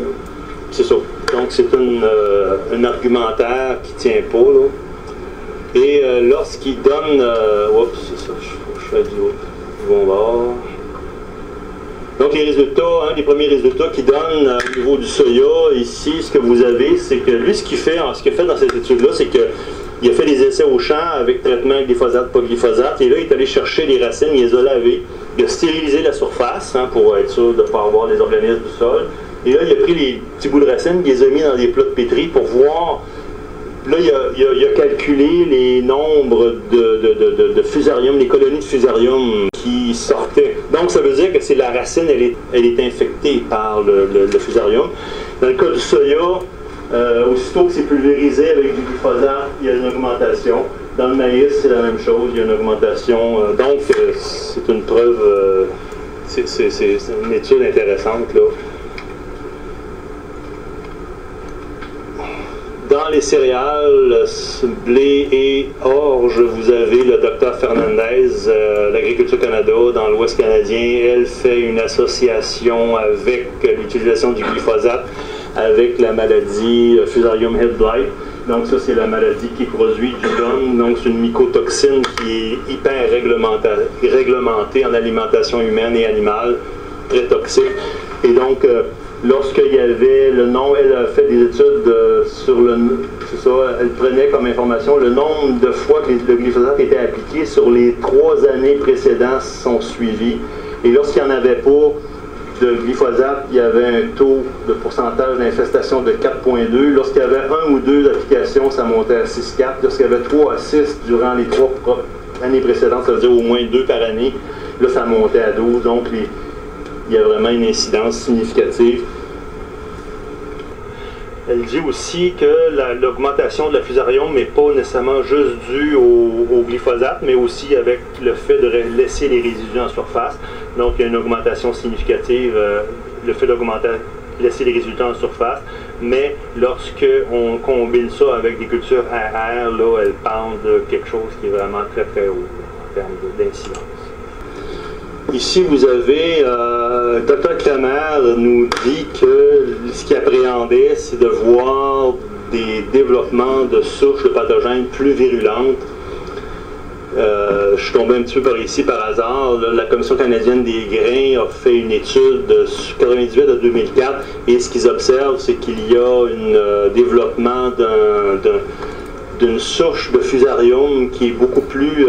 c'est ça. Donc, c'est un argumentaire qui tient pas, là. Et lorsqu'il donne... oups, c'est ça, je fais du bon bord. Donc, les résultats, les premiers résultats qu'il donne au niveau du soya, ici, ce que vous avez, c'est que lui, ce qu'il fait dans cette étude-là, c'est que Il a fait des essais au champ avec traitement glyphosate, pas glyphosate, et là, il est allé chercher les racines, il les a lavées, il a stérilisé la surface pour être sûr de ne pas avoir des organismes du sol. Et là, il a pris les petits bouts de racines, il les a mis dans des plats de pétri pour voir. Là, il a calculé les nombres de fusarium, les colonies de fusarium qui sortaient. Donc, ça veut dire que c'est la racine, elle est infectée par le fusarium. Dans le cas du soya, aussitôt que c'est pulvérisé avec du glyphosate, il y a une augmentation. Dans le maïs, c'est la même chose, il y a une augmentation. Donc, c'est une preuve, c'est une étude intéressante, là. Dans les céréales, blé et orge, vous avez le Dr Fernandez, l'Agriculture Canada, dans l'Ouest canadien. Elle fait une association avec l'utilisation du glyphosate avec la maladie Fusarium Head Blight. Donc ça, c'est la maladie qui produit du gum. Donc c'est une mycotoxine qui est hyper réglementée en alimentation humaine et animale, très toxique. Et donc, lorsqu'il y avait le nombre, elle a fait des études sur le... C'est ça, elle prenait comme information le nombre de fois que le glyphosate était appliqué sur les 3 années précédentes sont suivies. Et lorsqu'il n'y en avait pas de glyphosate, il y avait un taux de pourcentage d'infestation de 4,2. Lorsqu'il y avait 1 ou 2 applications, ça montait à 6,4. Lorsqu'il y avait 3 à 6 durant les 3 années précédentes, ça veut dire au moins 2 par année, là ça montait à 12. Donc il y a vraiment une incidence significative. Elle dit aussi que l'augmentation de la fusarium n'est pas nécessairement juste due au glyphosate, mais aussi avec le fait de laisser les résidus en surface. Donc, il y a une augmentation significative, le fait d'augmenter, laisser les résidus en surface. Mais lorsque on combine ça avec des cultures à air, là, elle parle de quelque chose qui est vraiment très très haut en termes d'incidence. Ici, vous avez, Dr Kramer nous dit que ce qu'il appréhendait, c'est de voir des développements de souches de pathogènes plus virulentes. Je suis tombé un petit peu par ici par hasard. La Commission canadienne des grains a fait une étude de 1998 à 2004 et ce qu'ils observent, c'est qu'il y a un développement d'une souche de fusarium qui est beaucoup plus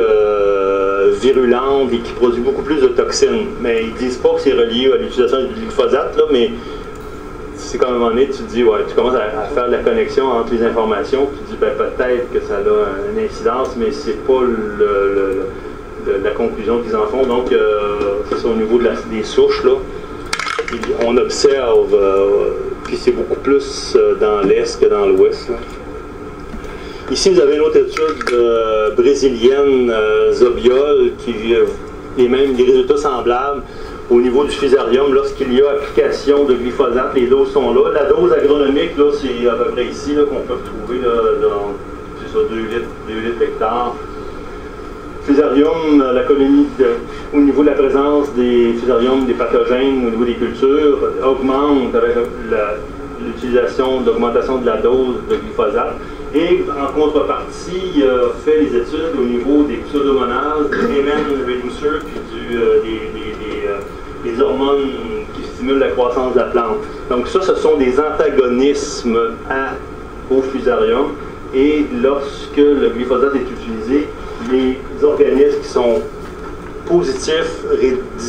virulente et qui produit beaucoup plus de toxines. Mais ils disent pas que c'est relié à l'utilisation du glyphosate, là, mais c'est comme à un moment donné, tu te dis, ouais, tu commences à faire la connexion entre les informations, tu te dis, ben, peut-être que ça a une incidence, mais c'est pas la conclusion qu'ils en font. Donc, c'est ça au niveau des souches, là. On observe, puis c'est beaucoup plus dans l'Est que dans l'Ouest, là. Ici, vous avez une autre étude brésilienne, Zobiol, qui et même des résultats semblables au niveau du fusarium lorsqu'il y a application de glyphosate. Les doses sont là. La dose agronomique, là, c'est à peu près ici qu'on peut retrouver c'est ça, 2 litres hectare. Fusarium, la colonie, au niveau de la présence des fusariums, des pathogènes au niveau des cultures, augmente avec l'utilisation, l'augmentation de la dose de glyphosate. Et en contrepartie, il a fait les études au niveau des pseudomonases, des MN reducers, puis des hormones qui stimulent la croissance de la plante. Donc ça, ce sont des antagonismes au fusarium. Et lorsque le glyphosate est utilisé, les organismes qui sont positifs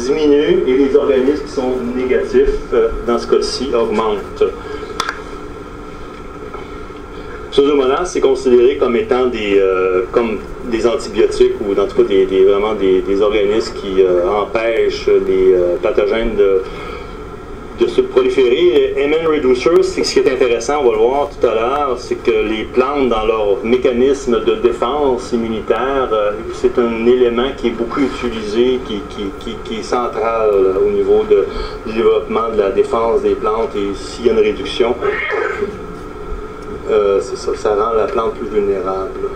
diminuent et les organismes qui sont négatifs, dans ce cas-ci, augmentent. Pseudomonas, c'est considéré comme étant des antibiotiques ou en tout cas vraiment des organismes qui empêchent les pathogènes de se proliférer. MN reducers, c'est ce qui est intéressant, on va le voir tout à l'heure, c'est que les plantes, dans leur mécanisme de défense immunitaire, c'est un élément qui est beaucoup utilisé, qui est central au niveau du développement de la défense des plantes, et s'il y a une réduction, c'est ça, ça rend la plante plus vulnérable.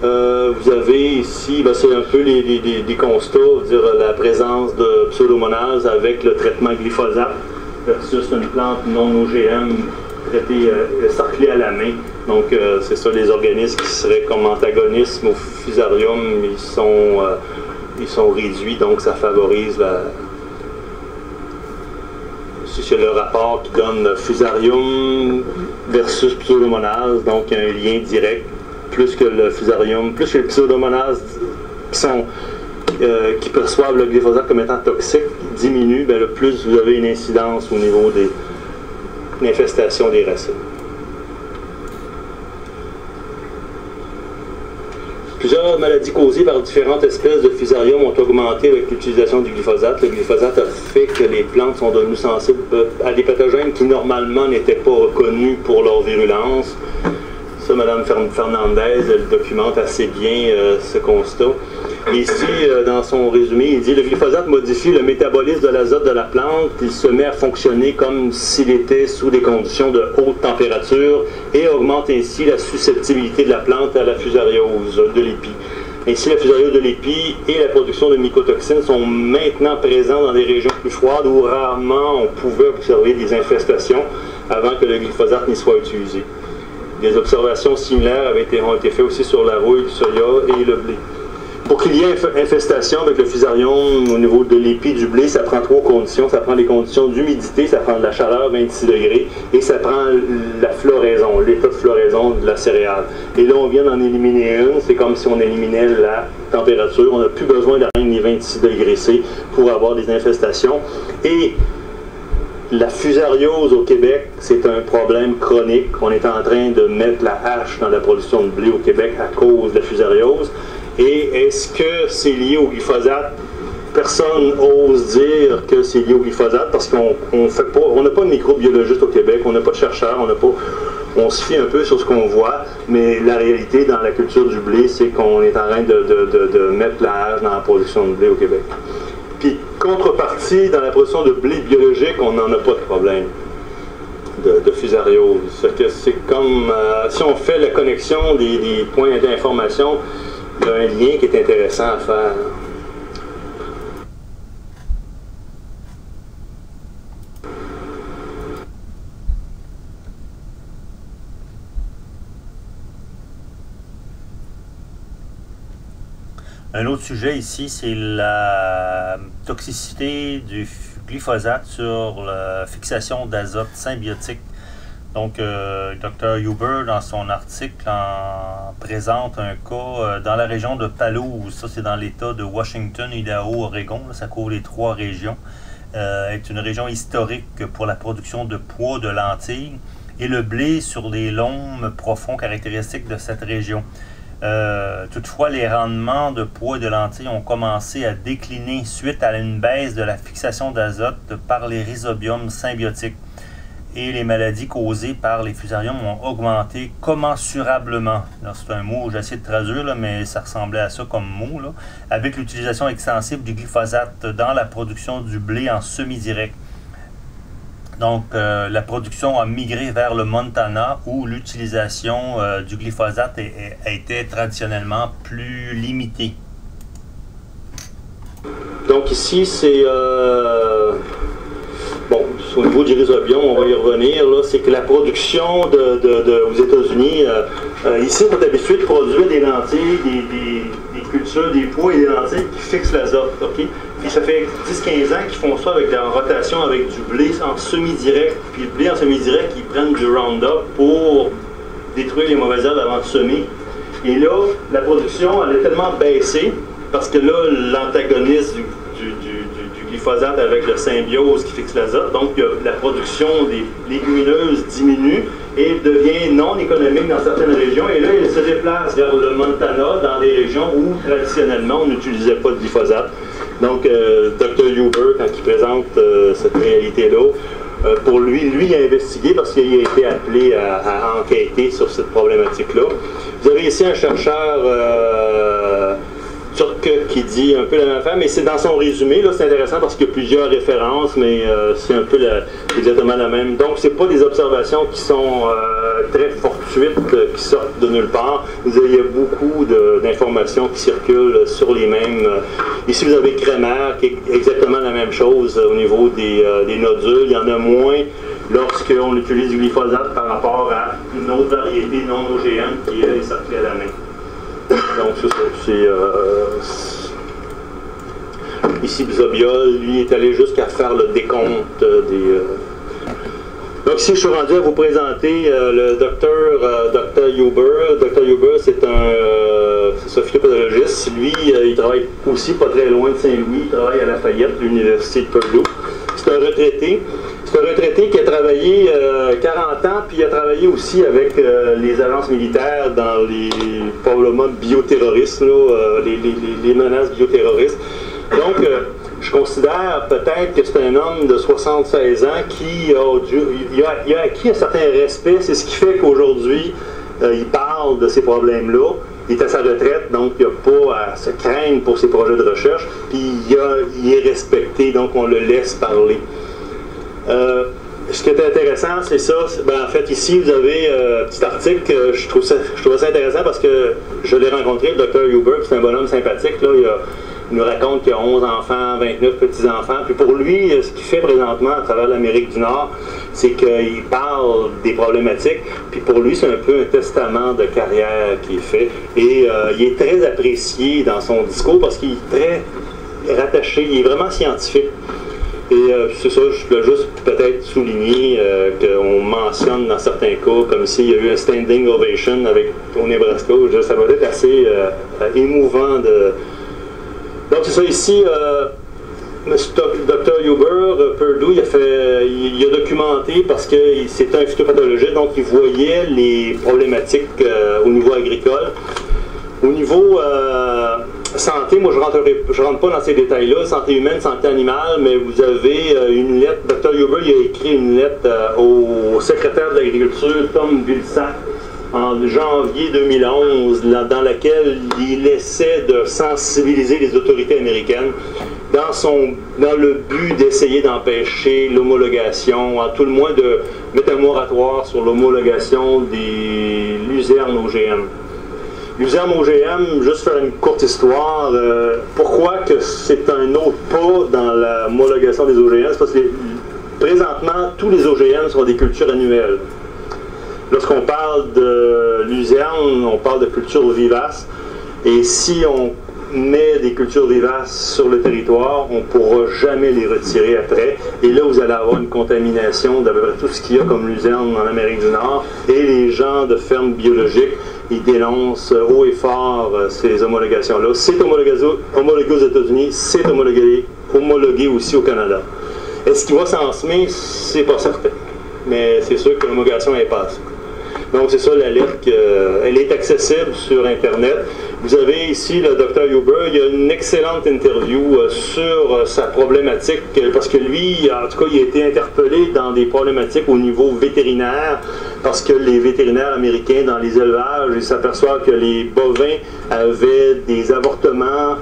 Vous avez ici, c'est un peu des constats, dire la présence de pseudomonas avec le traitement glyphosate versus une plante non OGM traitée, sarclée à la main. Donc c'est ça, les organismes qui seraient comme antagonistes au fusarium, ils sont réduits, donc ça favorise ici c'est le rapport qui donne Fusarium versus Pseudomonas, donc il y a un lien direct. Plus que le Fusarium, plus que les Pseudomonas qui perçoivent le glyphosate comme étant toxique diminue, bien, le plus vous avez une incidence au niveau de l'infestation des racines. Plusieurs maladies causées par différentes espèces de Fusarium ont augmenté avec l'utilisation du glyphosate. Le glyphosate a fait que les plantes sont devenues sensibles à des pathogènes qui normalement n'étaient pas reconnus pour leur virulence. Ça, Mme Fernandez, elle documente assez bien ce constat. Et ici, dans son résumé, il dit « Le glyphosate modifie le métabolisme de l'azote de la plante. Il se met à fonctionner comme s'il était sous des conditions de haute température et augmente ainsi la susceptibilité de la plante à la fusariose de l'épi. Ainsi, la fusariose de l'épi et la production de mycotoxines sont maintenant présents dans des régions plus froides où rarement on pouvait observer des infestations avant que le glyphosate n'y soit utilisé. Des observations similaires ont été faites aussi sur la rouille, le soya et le blé. Pour qu'il y ait infestation avec le fusarium au niveau de l'épi du blé, ça prend 3 conditions. Ça prend les conditions d'humidité, ça prend de la chaleur, 26 degrés, et ça prend la floraison, l'état de floraison de la céréale. Et là, on vient d'en éliminer une, c'est comme si on éliminait la température. On n'a plus besoin d'atteindre les 26 degrés C pour avoir des infestations. Et la fusariose au Québec, c'est un problème chronique. On est en train de mettre la hache dans la production de blé au Québec à cause de la fusariose. Et est-ce que c'est lié au glyphosate? Personne ose dire que c'est lié au glyphosate parce qu'on n'a pas de microbiologiste au Québec, on n'a pas de chercheurs, on se fie un peu sur ce qu'on voit, mais la réalité dans la culture du blé, c'est qu'on est en train de mettre la hache dans la production de blé au Québec. Puis, contrepartie, dans la production de blé biologique, on n'en a pas de problème de fusariose. C'est comme, si on fait la connexion des points d'information, il y a un lien qui est intéressant à faire. Un autre sujet ici, c'est la toxicité du glyphosate sur la fixation d'azote symbiotique. Donc, Dr. Huber, dans son article, en présente un cas dans la région de Palouse. Ça, c'est dans l'État de Washington, Idaho, Oregon. Là, ça couvre les 3 régions. C'est une région historique pour la production de pois de lentilles et le blé sur les lomes profonds caractéristiques de cette région. Toutefois, les rendements de pois et de lentilles ont commencé à décliner suite à une baisse de la fixation d'azote par les rhizobiums symbiotiques. Et les maladies causées par les fusariums ont augmenté commensurablement. C'est un mot, j'ai essayé de traduire, là, mais ça ressemblait à ça comme mot, là, avec l'utilisation extensive du glyphosate dans la production du blé en semi-direct. Donc, la production a migré vers le Montana, où l'utilisation du glyphosate a été traditionnellement plus limitée. Donc ici, c'est... Bon, au niveau du rhizobium, on va y revenir, c'est que la production aux États-Unis, ici, on est habitué de produire des lentilles, des cultures, des pois et des lentilles qui fixent l'azote, OK? Puis ça fait 10-15 ans qu'ils font ça avec en rotation avec du blé en semi-direct. Puis le blé en semi-direct, ils prennent du Roundup pour détruire les mauvaises herbes avant de semer. Et là, la production, elle a tellement baissé, parce que là, l'antagoniste du glyphosate avec le symbiose qui fixe l'azote, donc la production des légumineuses diminue et devient non économique dans certaines régions, et là il se déplace vers le Montana, dans des régions où traditionnellement on n'utilisait pas de glyphosate. Donc Dr. Huber, quand il présente cette réalité-là, pour lui, il a investigué parce qu'il a été appelé à enquêter sur cette problématique-là. Vous avez ici un chercheur turc qui dit un peu la même affaire, mais c'est dans son résumé, là, c'est intéressant parce qu'il y a plusieurs références, mais c'est un peu exactement la même. Donc, c'est pas des observations qui sont très fortuites, qui sortent de nulle part. Il y a beaucoup d'informations qui circulent sur les mêmes. Ici, vous avez Kremer, qui est exactement la même chose au niveau des nodules. Il y en a moins lorsqu'on utilise du glyphosate par rapport à une autre variété non OGM qui est sortie à la main. Donc, c'est ici, Bzobiol, lui, est allé jusqu'à faire le décompte Donc ici, je suis rendu à vous présenter le Dr. Huber. Dr. Huber, c'est un phytopathologiste. Lui, il travaille aussi pas très loin de Saint-Louis. Il travaille à Lafayette, l'Université de Purdue. C'est un retraité. C'est un retraité qui a travaillé 40 ans, puis il a travaillé aussi avec les agences militaires dans les probablement bioterroristes, là, les menaces bioterroristes. Donc, je considère peut-être que c'est un homme de 76 ans qui a acquis un certain respect. C'est ce qui fait qu'aujourd'hui, il parle de ces problèmes-là. Il est à sa retraite, donc il n'a pas à se craindre pour ses projets de recherche. Puis il est respecté, donc on le laisse parler. Ce qui est intéressant, c'est ça. En fait, ici, vous avez un petit article. Je trouve ça intéressant parce que je l'ai rencontré, le Dr. Huber, c'est un bonhomme sympathique. Là, il nous raconte qu'il a 11 enfants, 29 petits-enfants. Puis pour lui, ce qu'il fait présentement à travers l'Amérique du Nord, c'est qu'il parle des problématiques. Puis pour lui, c'est un peu un testament de carrière qui est fait. Et il est très apprécié dans son discours parce qu'il est très rattaché, il est vraiment scientifique. Et c'est ça, je voulais juste peut-être souligner qu'on mentionne dans certains cas, comme s'il y a eu un standing ovation au Nebraska. Ça va être assez émouvant de... Donc c'est ça, ici, Dr. Huber, Purdue, il a documenté parce que c'est un phytopathologiste, donc il voyait les problématiques au niveau agricole. Au niveau santé, moi je rentre pas dans ces détails-là, santé humaine, santé animale, mais vous avez une lettre, Dr. Huber il a écrit une lettre au secrétaire de l'agriculture, Tom Vilsack, en janvier 2011, dans laquelle il essaie de sensibiliser les autorités américaines dans le but d'essayer d'empêcher l'homologation, à tout le moins de mettre un moratoire sur l'homologation des luzernes OGM. Luzerne OGM, juste faire une courte histoire, pourquoi que c'est un autre pas dans l'homologation des OGM? C'est parce que présentement, tous les OGM sont des cultures annuelles. Lorsqu'on parle de luzerne, on parle de cultures vivaces. Et si on met des cultures vivaces sur le territoire, on ne pourra jamais les retirer après. Et là, vous allez avoir une contamination d'à peu près tout ce qu'il y a comme luzerne en Amérique du Nord. Et les gens de fermes biologiques, ils dénoncent haut et fort ces homologations-là. C'est homologué aux États-Unis, c'est homologué aussi au Canada. Est-ce qu'il va s'en semer? C'est pas certain. Mais c'est sûr que l'homologation est passée. Donc c'est ça la lettre, elle est accessible sur Internet. Vous avez ici le Dr. Huber, il y a une excellente interview sur sa problématique, parce que lui, en tout cas, il a été interpellé dans des problématiques au niveau vétérinaire, parce que les vétérinaires américains dans les élevages, ils s'aperçoivent que les bovins avaient des avortements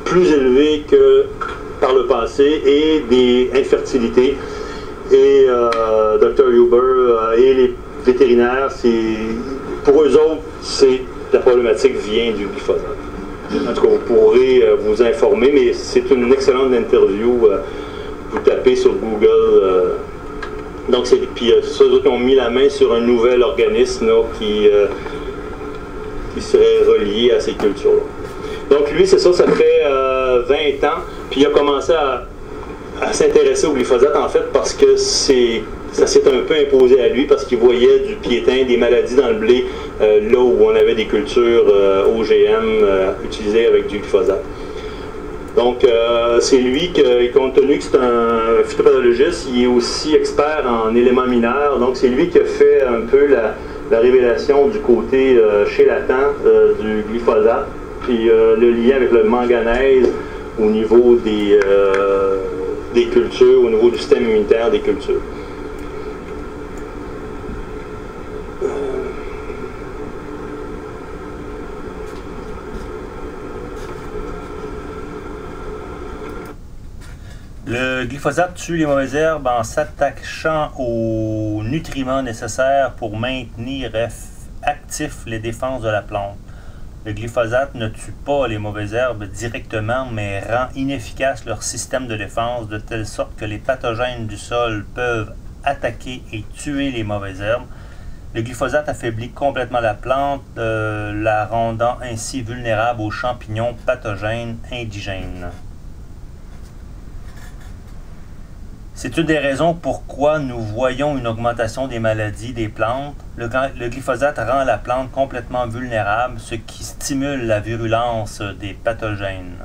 plus élevés que par le passé et des infertilités. Et Dr. Huber et les vétérinaires, pour eux autres, la problématique vient du glyphosate. En tout cas, vous pourrez vous informer, mais c'est une excellente interview. Vous tapez sur Google. Donc, puis ceux autres qui ont mis la main sur un nouvel organisme là, qui serait relié à ces cultures-là. Donc, lui, c'est ça, ça fait 20 ans. Puis il a commencé à s'intéresser au glyphosate, en fait, parce que ça s'est un peu imposé à lui, parce qu'il voyait du piétin, des maladies dans le blé, là où on avait des cultures OGM utilisées avec du glyphosate. Donc, c'est lui qui, compte tenu que c'est un phytopathologiste, il est aussi expert en éléments mineurs, donc c'est lui qui a fait un peu la révélation du côté chélatant du glyphosate, puis le lien avec le manganèse au niveau des cultures, au niveau du système immunitaire des cultures. Le glyphosate tue les mauvaises herbes en s'attachant aux nutriments nécessaires pour maintenir actifs les défenses de la plante. Le glyphosate ne tue pas les mauvaises herbes directement, mais rend inefficace leur système de défense de telle sorte que les pathogènes du sol peuvent attaquer et tuer les mauvaises herbes. Le glyphosate affaiblit complètement la plante, la rendant ainsi vulnérable aux champignons pathogènes indigènes. C'est une des raisons pourquoi nous voyons une augmentation des maladies des plantes. Le glyphosate rend la plante complètement vulnérable, ce qui stimule la virulence des pathogènes.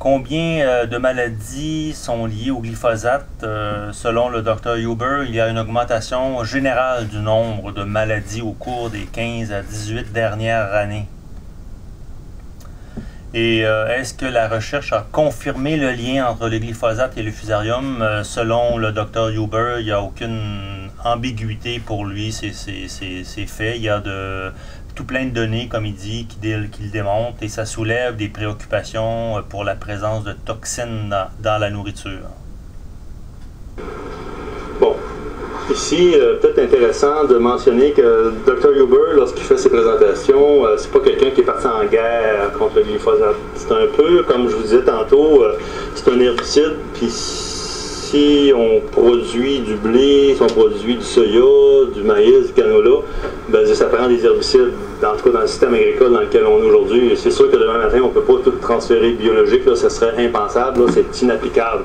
Combien de maladies sont liées au glyphosate? Selon le Dr Huber, il y a une augmentation générale du nombre de maladies au cours des 15 à 18 dernières années. Et est-ce que la recherche a confirmé le lien entre le glyphosate et le fusarium? Selon le Dr Huber, il n'y a aucune ambiguïté pour lui, c'est fait. Il y a tout plein de données, comme il dit, qui le démontrent, et ça soulève des préoccupations pour la présence de toxines dans la nourriture. Bon. Ici, peut-être intéressant de mentionner que Dr Huber, lorsqu'il fait ses présentations, c'est pas quelqu'un qui est parti en guerre contre le glyphosate. C'est un peu, comme je vous disais tantôt, c'est un herbicide, puis si on produit du blé, si on produit du soya, du maïs, du canola, ben ça prend des herbicides, en tout cas dans le système agricole dans lequel on est aujourd'hui. C'est sûr que demain matin, on ne peut pas tout transférer biologique, là, ça serait impensable, c'est inapplicable.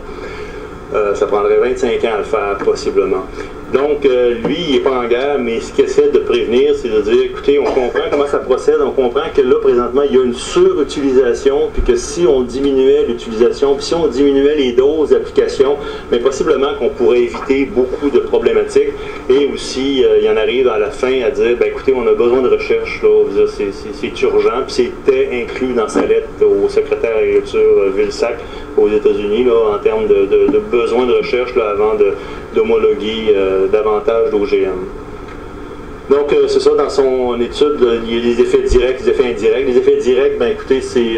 Ça prendrait 25 ans à le faire, possiblement. Donc, lui, il n'est pas en guerre, mais ce qu'il essaie de prévenir, c'est de dire, écoutez, on comprend comment ça procède, on comprend que là, présentement, il y a une surutilisation, puis que si on diminuait l'utilisation, puis si on diminuait les doses d'application, mais possiblement qu'on pourrait éviter beaucoup de problématiques. Et aussi, il y en arrive à la fin à dire, ben écoutez, on a besoin de recherche, là, c'est urgent, puis c'était inclus dans sa lettre au secrétaire de l'agriculture Vilsack aux États-Unis, là, en termes de besoin de recherche, là, avant d'homologuer davantage d'OGM. Donc, c'est ça, dans son étude, il y a les effets directs, les effets indirects. Les effets directs, ben écoutez, c'est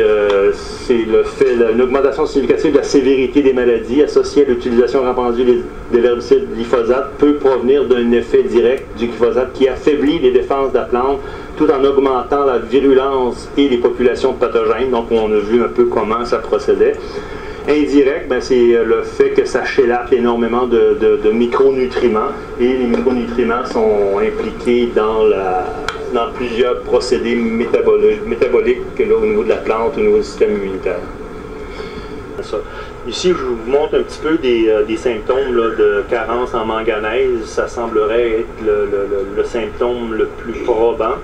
une augmentation significative de la sévérité des maladies associée à l'utilisation répandue de l'herbicide glyphosate peut provenir d'un effet direct du glyphosate qui affaiblit les défenses de la plante tout en augmentant la virulence et les populations de pathogènes. Donc, on a vu un peu comment ça procédait. Indirect, ben, c'est le fait que ça chélate énormément de micronutriments, et les micronutriments sont impliqués dans plusieurs procédés métaboliques là, au niveau de la plante, au niveau du système immunitaire. Ça. Ici, je vous montre un petit peu des symptômes là, de carence en manganèse. Ça semblerait être le symptôme le plus probant.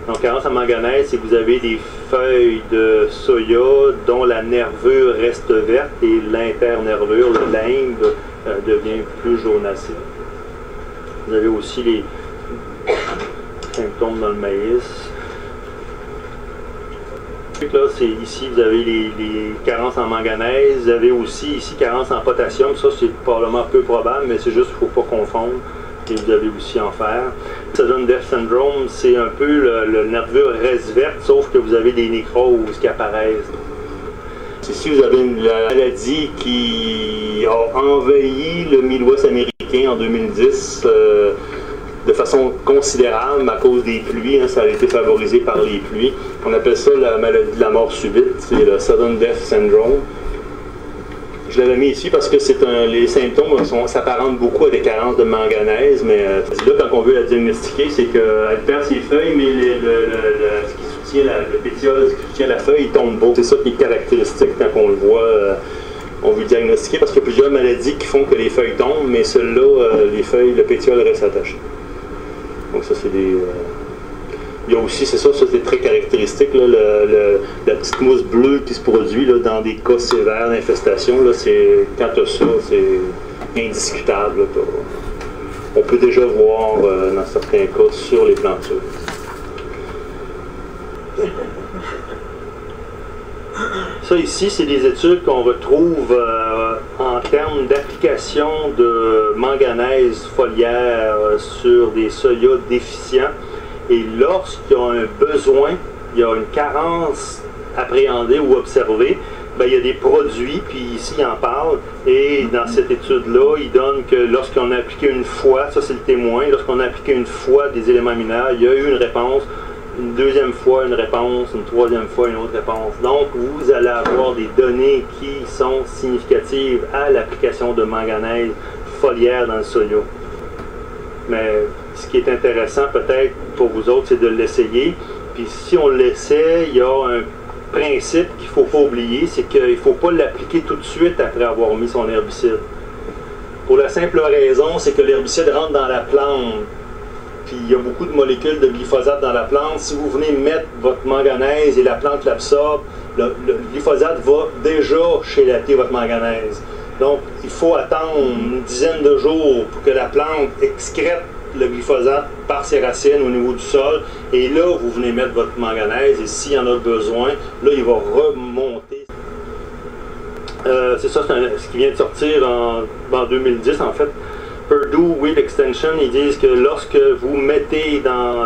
Donc, carence en manganèse, c'est que vous avez des feuilles de soya dont la nervure reste verte et l'internervure, le limbe, devient plus jaunacé. Vous avez aussi les symptômes dans le maïs. Là, ici, vous avez les carences en manganèse. Vous avez aussi ici carence en potassium. Ça, c'est probablement peu probable, mais c'est juste qu'il ne faut pas confondre. Et vous avez aussi en fer. Sudden Death Syndrome, c'est un peu le nervure reste verte, sauf que vous avez des nécroses qui apparaissent. Ici, vous avez une maladie qui a envahi le Midwest américain en 2010 de façon considérable à cause des pluies. Hein, ça a été favorisé par les pluies. On appelle ça la maladie de la mort subite, c'est le Sudden Death Syndrome. Je l'avais mis ici parce que les symptômes s'apparentent beaucoup à des carences de manganèse, mais là, quand on veut la diagnostiquer, c'est qu'elle perd ses feuilles, mais ce qui soutient le pétiole, ce qui soutient la feuille, il tombe beau. C'est ça qui est caractéristique quand on le voit. On veut le diagnostiquer parce qu'il y a plusieurs maladies qui font que les feuilles tombent, mais celle-là, les feuilles, le pétiole reste attaché. Donc ça, c'est des... Il y a aussi, c'est ça c'est très caractéristique, là, la petite mousse bleue qui se produit là, dans des cas sévères d'infestation. Quand tu as ça, c'est indiscutable. Là, on peut déjà voir, dans certains cas, sur les plantures. Ça ici, c'est des études qu'on retrouve en termes d'application de manganèse foliaire sur des soya déficients. Et lorsqu'il y a un besoin, il y a une carence appréhendée ou observée, ben, il y a des produits, puis ici il en parle, et dans cette étude-là, il donne que lorsqu'on a appliqué une fois, ça c'est le témoin, lorsqu'on a appliqué une fois des éléments mineurs, il y a eu une réponse, une deuxième fois une réponse, une troisième fois une autre réponse. Donc vous allez avoir des données qui sont significatives à l'application de manganèse foliaire dans le soya. Mais ce qui est intéressant peut-être pour vous autres, c'est de l'essayer. Puis si on l'essaie, il y a principe qu'il ne faut pas oublier, c'est qu'il ne faut pas l'appliquer tout de suite après avoir mis son herbicide. Pour la simple raison, c'est que l'herbicide rentre dans la plante. Puis il y a beaucoup de molécules de glyphosate dans la plante. Si vous venez mettre votre manganèse et la plante l'absorbe, le glyphosate va déjà chélater votre manganèse. Donc il faut attendre une dizaine de jours pour que la plante excrète le glyphosate par ses racines au niveau du sol. Et là, vous venez mettre votre manganèse et s'il y en a besoin, là, il va remonter. C'est ça, ce qui vient de sortir en 2010 en fait. Purdue Weed Extension, ils disent que lorsque vous mettez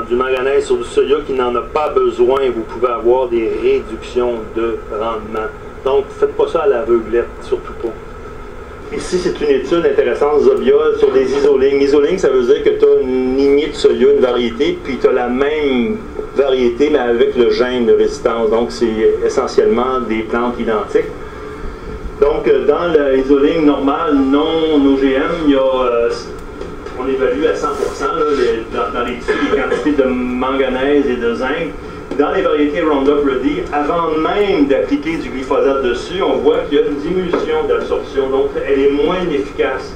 du manganèse sur du soya qui n'en a pas besoin, vous pouvez avoir des réductions de rendement. Donc, faites pas ça à l'aveuglette, surtout pas. Ici, c'est une étude intéressante, Zobiol, sur des isolings. Isoling, ça veut dire que tu as une lignée de soya, une variété, puis tu as la même variété, mais avec le gène de résistance. Donc, c'est essentiellement des plantes identiques. Donc, dans l'isoling normal, non OGM, il y a, on évalue à 100% là, dans les quantités de manganèse et de zinc. Dans les variétés Roundup Ready, avant même d'appliquer du glyphosate dessus, on voit qu'il y a une diminution d'absorption, donc elle est moins efficace.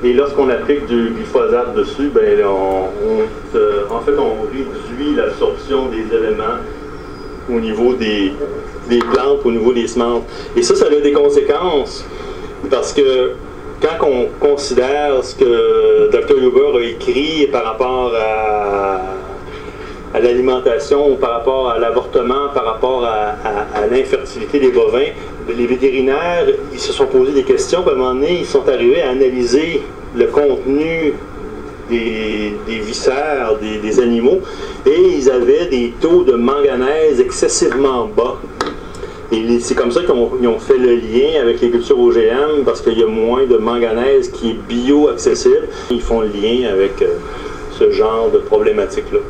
Et lorsqu'on applique du glyphosate dessus, ben, en fait, on réduit l'absorption des éléments au niveau des plantes, au niveau des semences. Et ça a des conséquences, parce que quand on considère ce que Dr. Huber a écrit par rapport à l'alimentation, par rapport à l'avortement, par rapport à l'infertilité des bovins, les vétérinaires, ils se sont posé des questions, puis à un moment donné, ils sont arrivés à analyser le contenu des viscères des animaux, et ils avaient des taux de manganèse excessivement bas. Et c'est comme ça qu'ils ont fait le lien avec les cultures OGM, parce qu'il y a moins de manganèse qui est bio-accessible. Ils font le lien avec ce genre de problématique-là.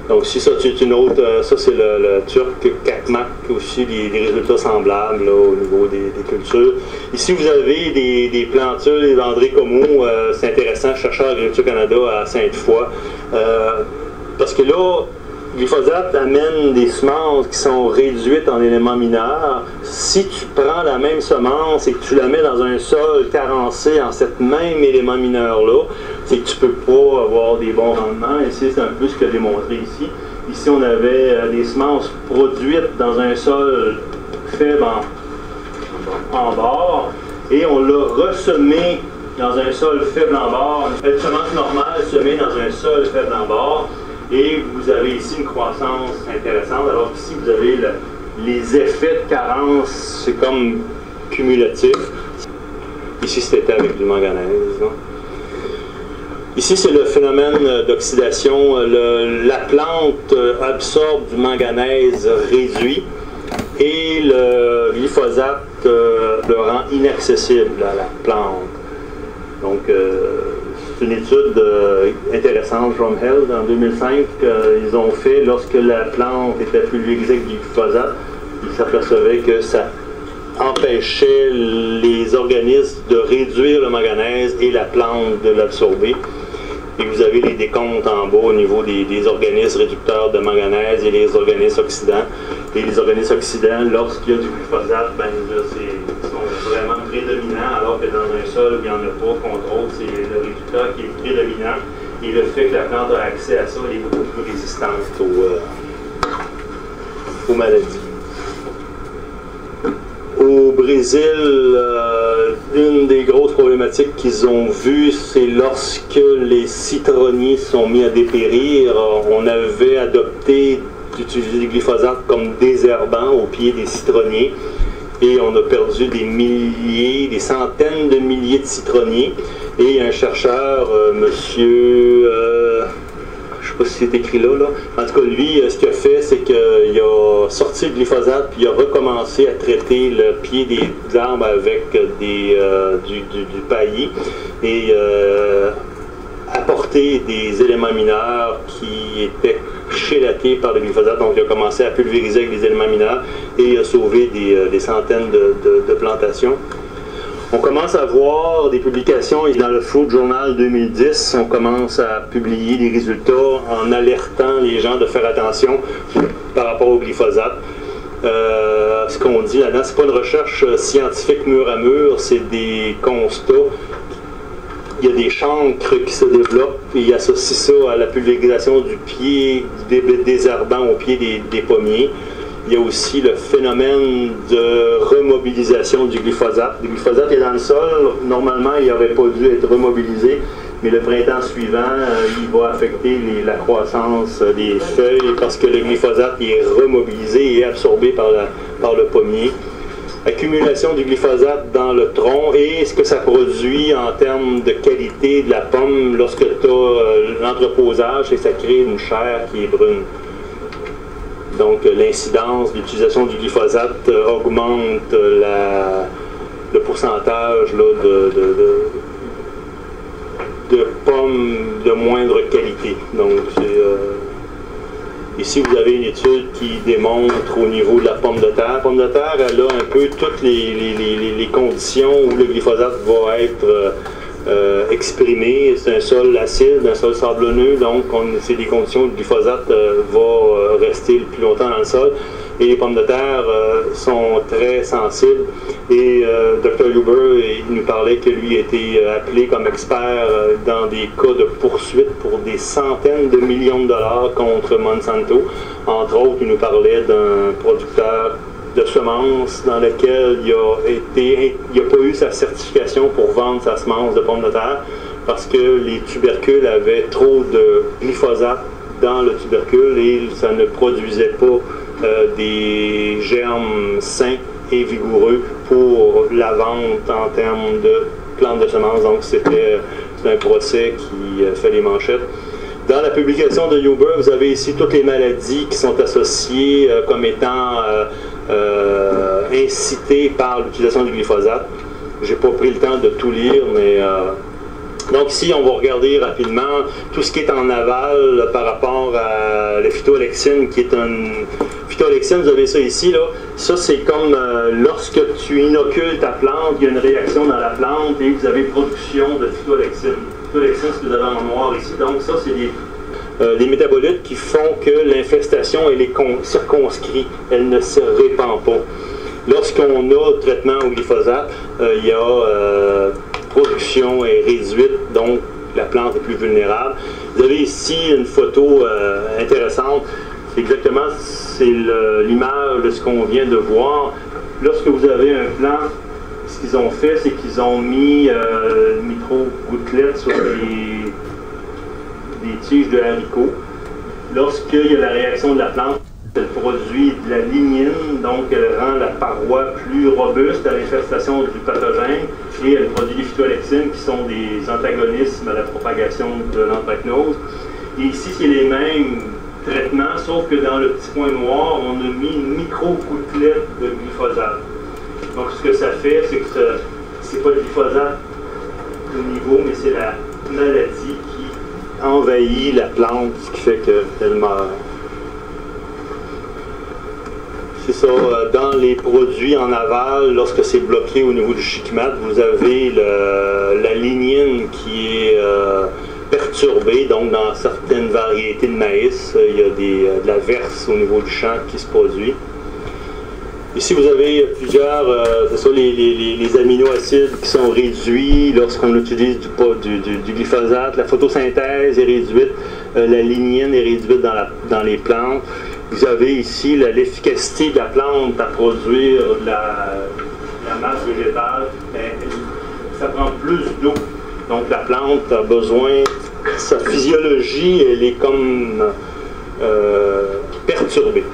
Donc ici, ça c'est une autre, ça c'est le turc Kakmak, aussi des résultats semblables là, au niveau des cultures. Ici vous avez des plantules d'André Comeau, c'est intéressant, chercheur à l'Agriculture Canada à Sainte-Foy, parce que là, le glyphosate amène des semences qui sont réduites en éléments mineurs. Si tu prends la même semence et que tu la mets dans un sol carencé en cet même élément mineur-là, c'est que tu ne peux pas avoir des bons rendements. Et c'est un peu ce qu'il a démontré ici. Ici, on avait des semences produites dans un sol faible en bord, et on l'a ressemé dans un sol faible en bord. Une semence normale semée dans un sol faible en bord. Et vous avez ici une croissance intéressante, alors qu'ici vous avez les effets de carence, c'est comme cumulatif. Ici c'était avec du manganèse. Non? Ici c'est le phénomène d'oxydation. La plante absorbe du manganèse réduit et le glyphosate le rend inaccessible à la plante. Donc c'est une étude intéressante, Drumhead, en 2005, qu'ils ont fait lorsque la plante était pulvérisée avec du glyphosate. Ils s'apercevaient que ça empêchait les organismes de réduire le manganèse et la plante de l'absorber. Et vous avez les décomptes en bas au niveau des organismes réducteurs de manganèse et les organismes oxydants. Et les organismes oxydants, lorsqu'il y a du glyphosate, ben, ils sont vraiment prédominants, alors que dans un sol où il n'y en a pas, contre autres, c'est le réducteur qui est prédominant. Et le fait que la plante a accès à ça, elle est beaucoup plus résistante aux maladies. Au Brésil, une des grosses problématiques qu'ils ont vues, c'est lorsque les citronniers sont mis à dépérir, on avait adopté d'utiliser du glyphosate comme désherbant au pied des citronniers, et on a perdu des milliers, des centaines de milliers de citronniers. Et un chercheur, monsieur... je ne sais pas si c'est écrit là. En tout cas, lui, ce qu'il a fait, c'est qu'il a sorti le glyphosate, puis il a recommencé à traiter le pied des arbres avec du paillis, et apporter des éléments mineurs qui étaient chélatés par le glyphosate. Donc, il a commencé à pulvériser avec des éléments mineurs et il a sauvé des centaines de plantations. On commence à voir des publications, et dans le Fruit Journal 2010, on commence à publier des résultats en alertant les gens de faire attention par rapport au glyphosate. Ce qu'on dit là-dedans, c'est pas une recherche scientifique mur à mur, c'est des constats. Il y a des chancres qui se développent et il associe ça à la pulvérisation du pied des désherbants au pied des pommiers. Il y a aussi le phénomène de remobilisation du glyphosate. Le glyphosate est dans le sol, normalement il n'aurait pas dû être remobilisé, mais le printemps suivant, il va affecter la croissance des feuilles parce que le glyphosate il est remobilisé et absorbé par le pommier. Accumulation du glyphosate dans le tronc et ce que ça produit en termes de qualité de la pomme lorsque tu as l'entreposage et ça crée une chair qui est brune. Donc l'incidence d'utilisation du glyphosate augmente le pourcentage là, de pommes de moindre qualité. Donc ici, vous avez une étude qui démontre au niveau de la pomme de terre. La pomme de terre, elle a un peu toutes les conditions où le glyphosate va être exprimé. C'est un sol acide, un sol sablonneux, donc c'est des conditions où le glyphosate va rester le plus longtemps dans le sol. Et les pommes de terre sont très sensibles. Et Dr. Huber, il nous parlait que lui était appelé comme expert dans des cas de poursuite pour des centaines de millions de dollars contre Monsanto. Entre autres, il nous parlait d'un producteur de semences dans lequel il n'a pas eu sa certification pour vendre sa semence de pommes de terre parce que les tubercules avaient trop de glyphosate dans le tubercule et ça ne produisait pas des germes sains et vigoureux pour la vente en termes de plantes de semences. Donc c'est un procès qui fait les manchettes. Dans la publication de Huber, vous avez ici toutes les maladies qui sont associées comme étant incitées par l'utilisation du glyphosate. J'ai pas pris le temps de tout lire, mais donc ici, on va regarder rapidement tout ce qui est en aval par rapport à la phytoalexine, qui est une phytoalexine, vous avez ça ici, là. Ça, c'est comme lorsque tu inocules ta plante, il y a une réaction dans la plante et vous avez production de phytoalexine. Phytoalexine, ce que vous avez en noir ici. Donc ça, c'est des métabolites qui font que l'infestation, elle est circonscrite, elle ne se répand pas. Lorsqu'on a traitement au glyphosate, il y a production est réduite, donc la plante est plus vulnérable. Vous avez ici une photo intéressante. Exactement, c'est l'image de ce qu'on vient de voir. Lorsque vous avez un plant, ce qu'ils ont fait, c'est qu'ils ont mis une micro-gouttelette sur des tiges de haricots. Lorsqu'il y a la réaction de la plante, elle produit de la lignine, donc elle rend la paroi plus robuste à l'infestation du pathogène et elle produit des phytoalexines qui sont des antagonismes à la propagation de l'anthracnose. Et ici, c'est les mêmes traitements, sauf que dans le petit point noir, on a mis une micro-gouttelette de glyphosate. Donc ce que ça fait, c'est que c'est pas le glyphosate au niveau, mais c'est la maladie qui envahit la plante, ce qui fait qu'elle meurt. C'est ça, dans les produits en aval, lorsque c'est bloqué au niveau du shikmat, vous avez la lignine qui est perturbée, donc dans certaines variétés de maïs, il y a de la verse au niveau du champ qui se produit. Ici, vous avez plusieurs, c'est ça, les aminoacides qui sont réduits lorsqu'on utilise du glyphosate. La photosynthèse est réduite, la lignine est réduite dans les plantes. Vous avez ici l'efficacité de la plante à produire de la masse végétale. Ça prend plus d'eau. Donc la plante a besoin, sa physiologie, elle est comme perturbée.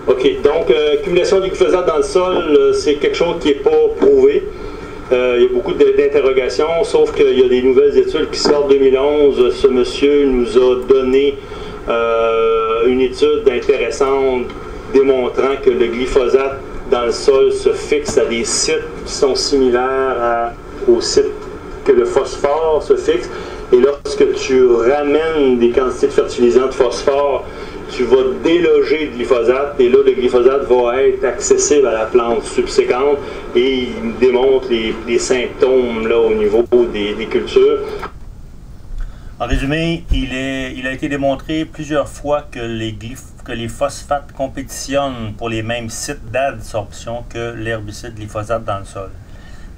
OK, donc accumulation du glyphosate dans le sol, c'est quelque chose qui n'est pas prouvé. Il y a beaucoup d'interrogations, sauf qu'il y a des nouvelles études qui sortent 2011. Ce monsieur nous a donné une étude intéressante démontrant que le glyphosate dans le sol se fixe à des sites qui sont similaires aux sites que le phosphore se fixe. Et lorsque tu ramènes des quantités de fertilisants de phosphore tu vas déloger le glyphosate et là, le glyphosate va être accessible à la plante subséquente et il démontre les symptômes là, au niveau des cultures. En résumé, il a été démontré plusieurs fois que les phosphates compétitionnent pour les mêmes sites d'adsorption que l'herbicide glyphosate dans le sol.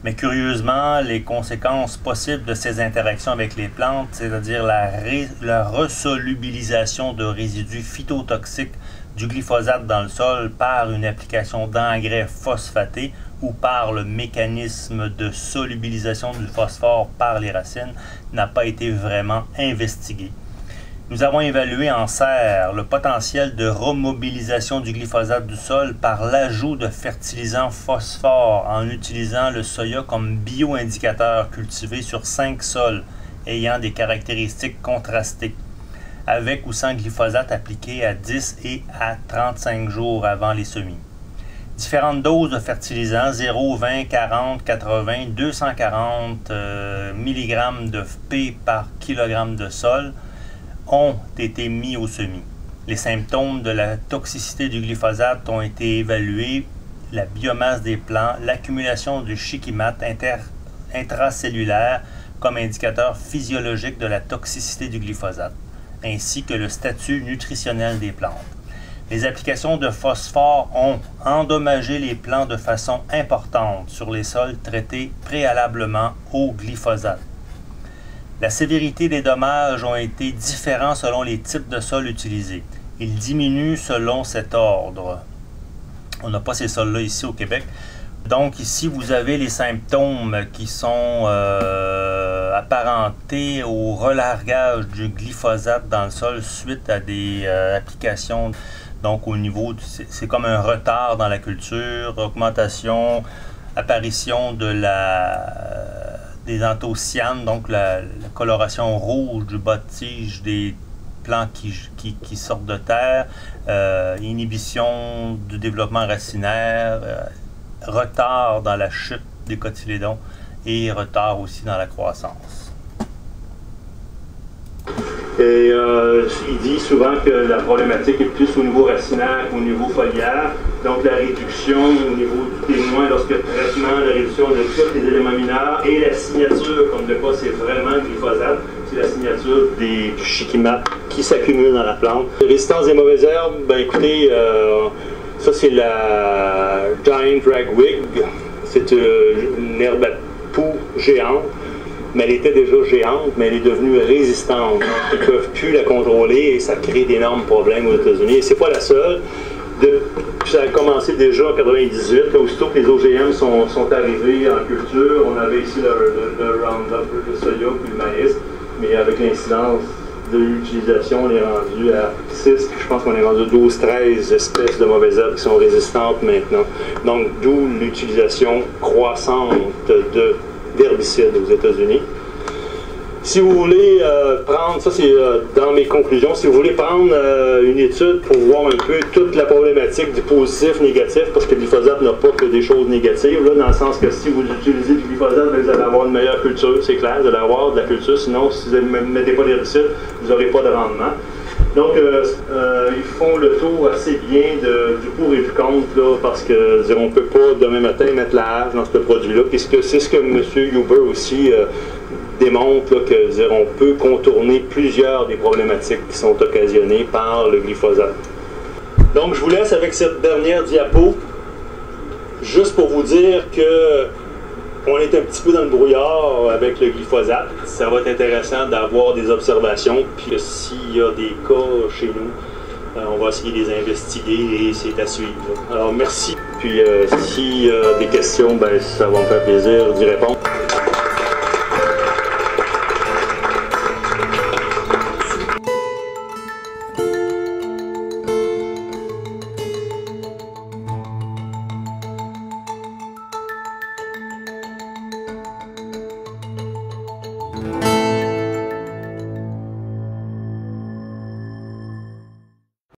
Mais curieusement, les conséquences possibles de ces interactions avec les plantes, c'est-à-dire la resolubilisation de résidus phytotoxiques du glyphosate dans le sol par une application d'engrais phosphatés ou par le mécanisme de solubilisation du phosphore par les racines, n'a pas été vraiment investigué. Nous avons évalué en serre le potentiel de remobilisation du glyphosate du sol par l'ajout de fertilisants phosphore en utilisant le soya comme bioindicateur cultivé sur 5 sols ayant des caractéristiques contrastées, avec ou sans glyphosate appliqué à 10 et à 35 jours avant les semis. Différentes doses de fertilisants, 0, 20, 40, 80, 240 mg de P par kilogramme de sol, ont été mis au semis. Les symptômes de la toxicité du glyphosate ont été évalués, la biomasse des plants, l'accumulation du shikimate intracellulaire comme indicateur physiologique de la toxicité du glyphosate, ainsi que le statut nutritionnel des plantes. Les applications de phosphore ont endommagé les plants de façon importante sur les sols traités préalablement au glyphosate. La sévérité des dommages ont été différents selon les types de sols utilisés. Ils diminuent selon cet ordre. On n'a pas ces sols-là ici au Québec. Donc ici, vous avez les symptômes qui sont apparentés au relargage du glyphosate dans le sol suite à des applications. Donc au niveau, c'est comme un retard dans la culture, augmentation, apparition de des anthocyanes, donc la coloration rouge du bas de tige des plants qui sortent de terre, inhibition du développement racinaire, retard dans la chute des cotylédons et retard aussi dans la croissance. Et il dit souvent que la problématique est plus au niveau racinaire qu'au niveau foliaire. Donc la réduction au niveau du témoin lorsque le traitement, la réduction de tous les éléments mineurs et la signature, comme le cas c'est vraiment le glyphosate, c'est la signature du shikimate qui s'accumule dans la plante. La résistance des mauvaises herbes, ben écoutez, ça c'est la Giant Ragwig, c'est une herbe à poux géante. Mais elle était déjà géante, mais elle est devenue résistante. Ils ne peuvent plus la contrôler et ça crée d'énormes problèmes aux États-Unis. Et c'est pas la seule. Ça a commencé déjà en 1998, aussitôt que les OGM sont arrivés en culture. On avait ici le Roundup, le soya puis le maïs, mais avec l'incidence de l'utilisation, on est rendu à 6, puis je pense qu'on est rendu à 12-13 espèces de mauvaises herbes qui sont résistantes maintenant. Donc, d'où l'utilisation croissante d'herbicides aux États-Unis. Si vous voulez prendre, ça c'est dans mes conclusions, si vous voulez prendre une étude pour voir un peu toute la problématique du positif, négatif, parce que le glyphosate n'a pas que des choses négatives, là, dans le sens que si vous utilisez du glyphosate, vous allez avoir une meilleure culture, c'est clair, vous allez avoir de la culture, sinon si vous ne mettez pas d'herbicide, vous n'aurez pas de rendement. Donc, ils font le tour assez bien du pour et du contre, là, parce que on ne peut pas demain matin mettre la hache dans ce produit-là, puisque c'est ce que M. Huber aussi démontre, là, que on peut contourner plusieurs des problématiques qui sont occasionnées par le glyphosate. Donc, je vous laisse avec cette dernière diapo, juste pour vous dire que on est un petit peu dans le brouillard avec le glyphosate. Ça va être intéressant d'avoir des observations, puis s'il y a des cas chez nous, on va essayer de les investiguer et c'est à suivre. Alors merci, puis s'il y a des questions, ben, ça va me faire plaisir d'y répondre.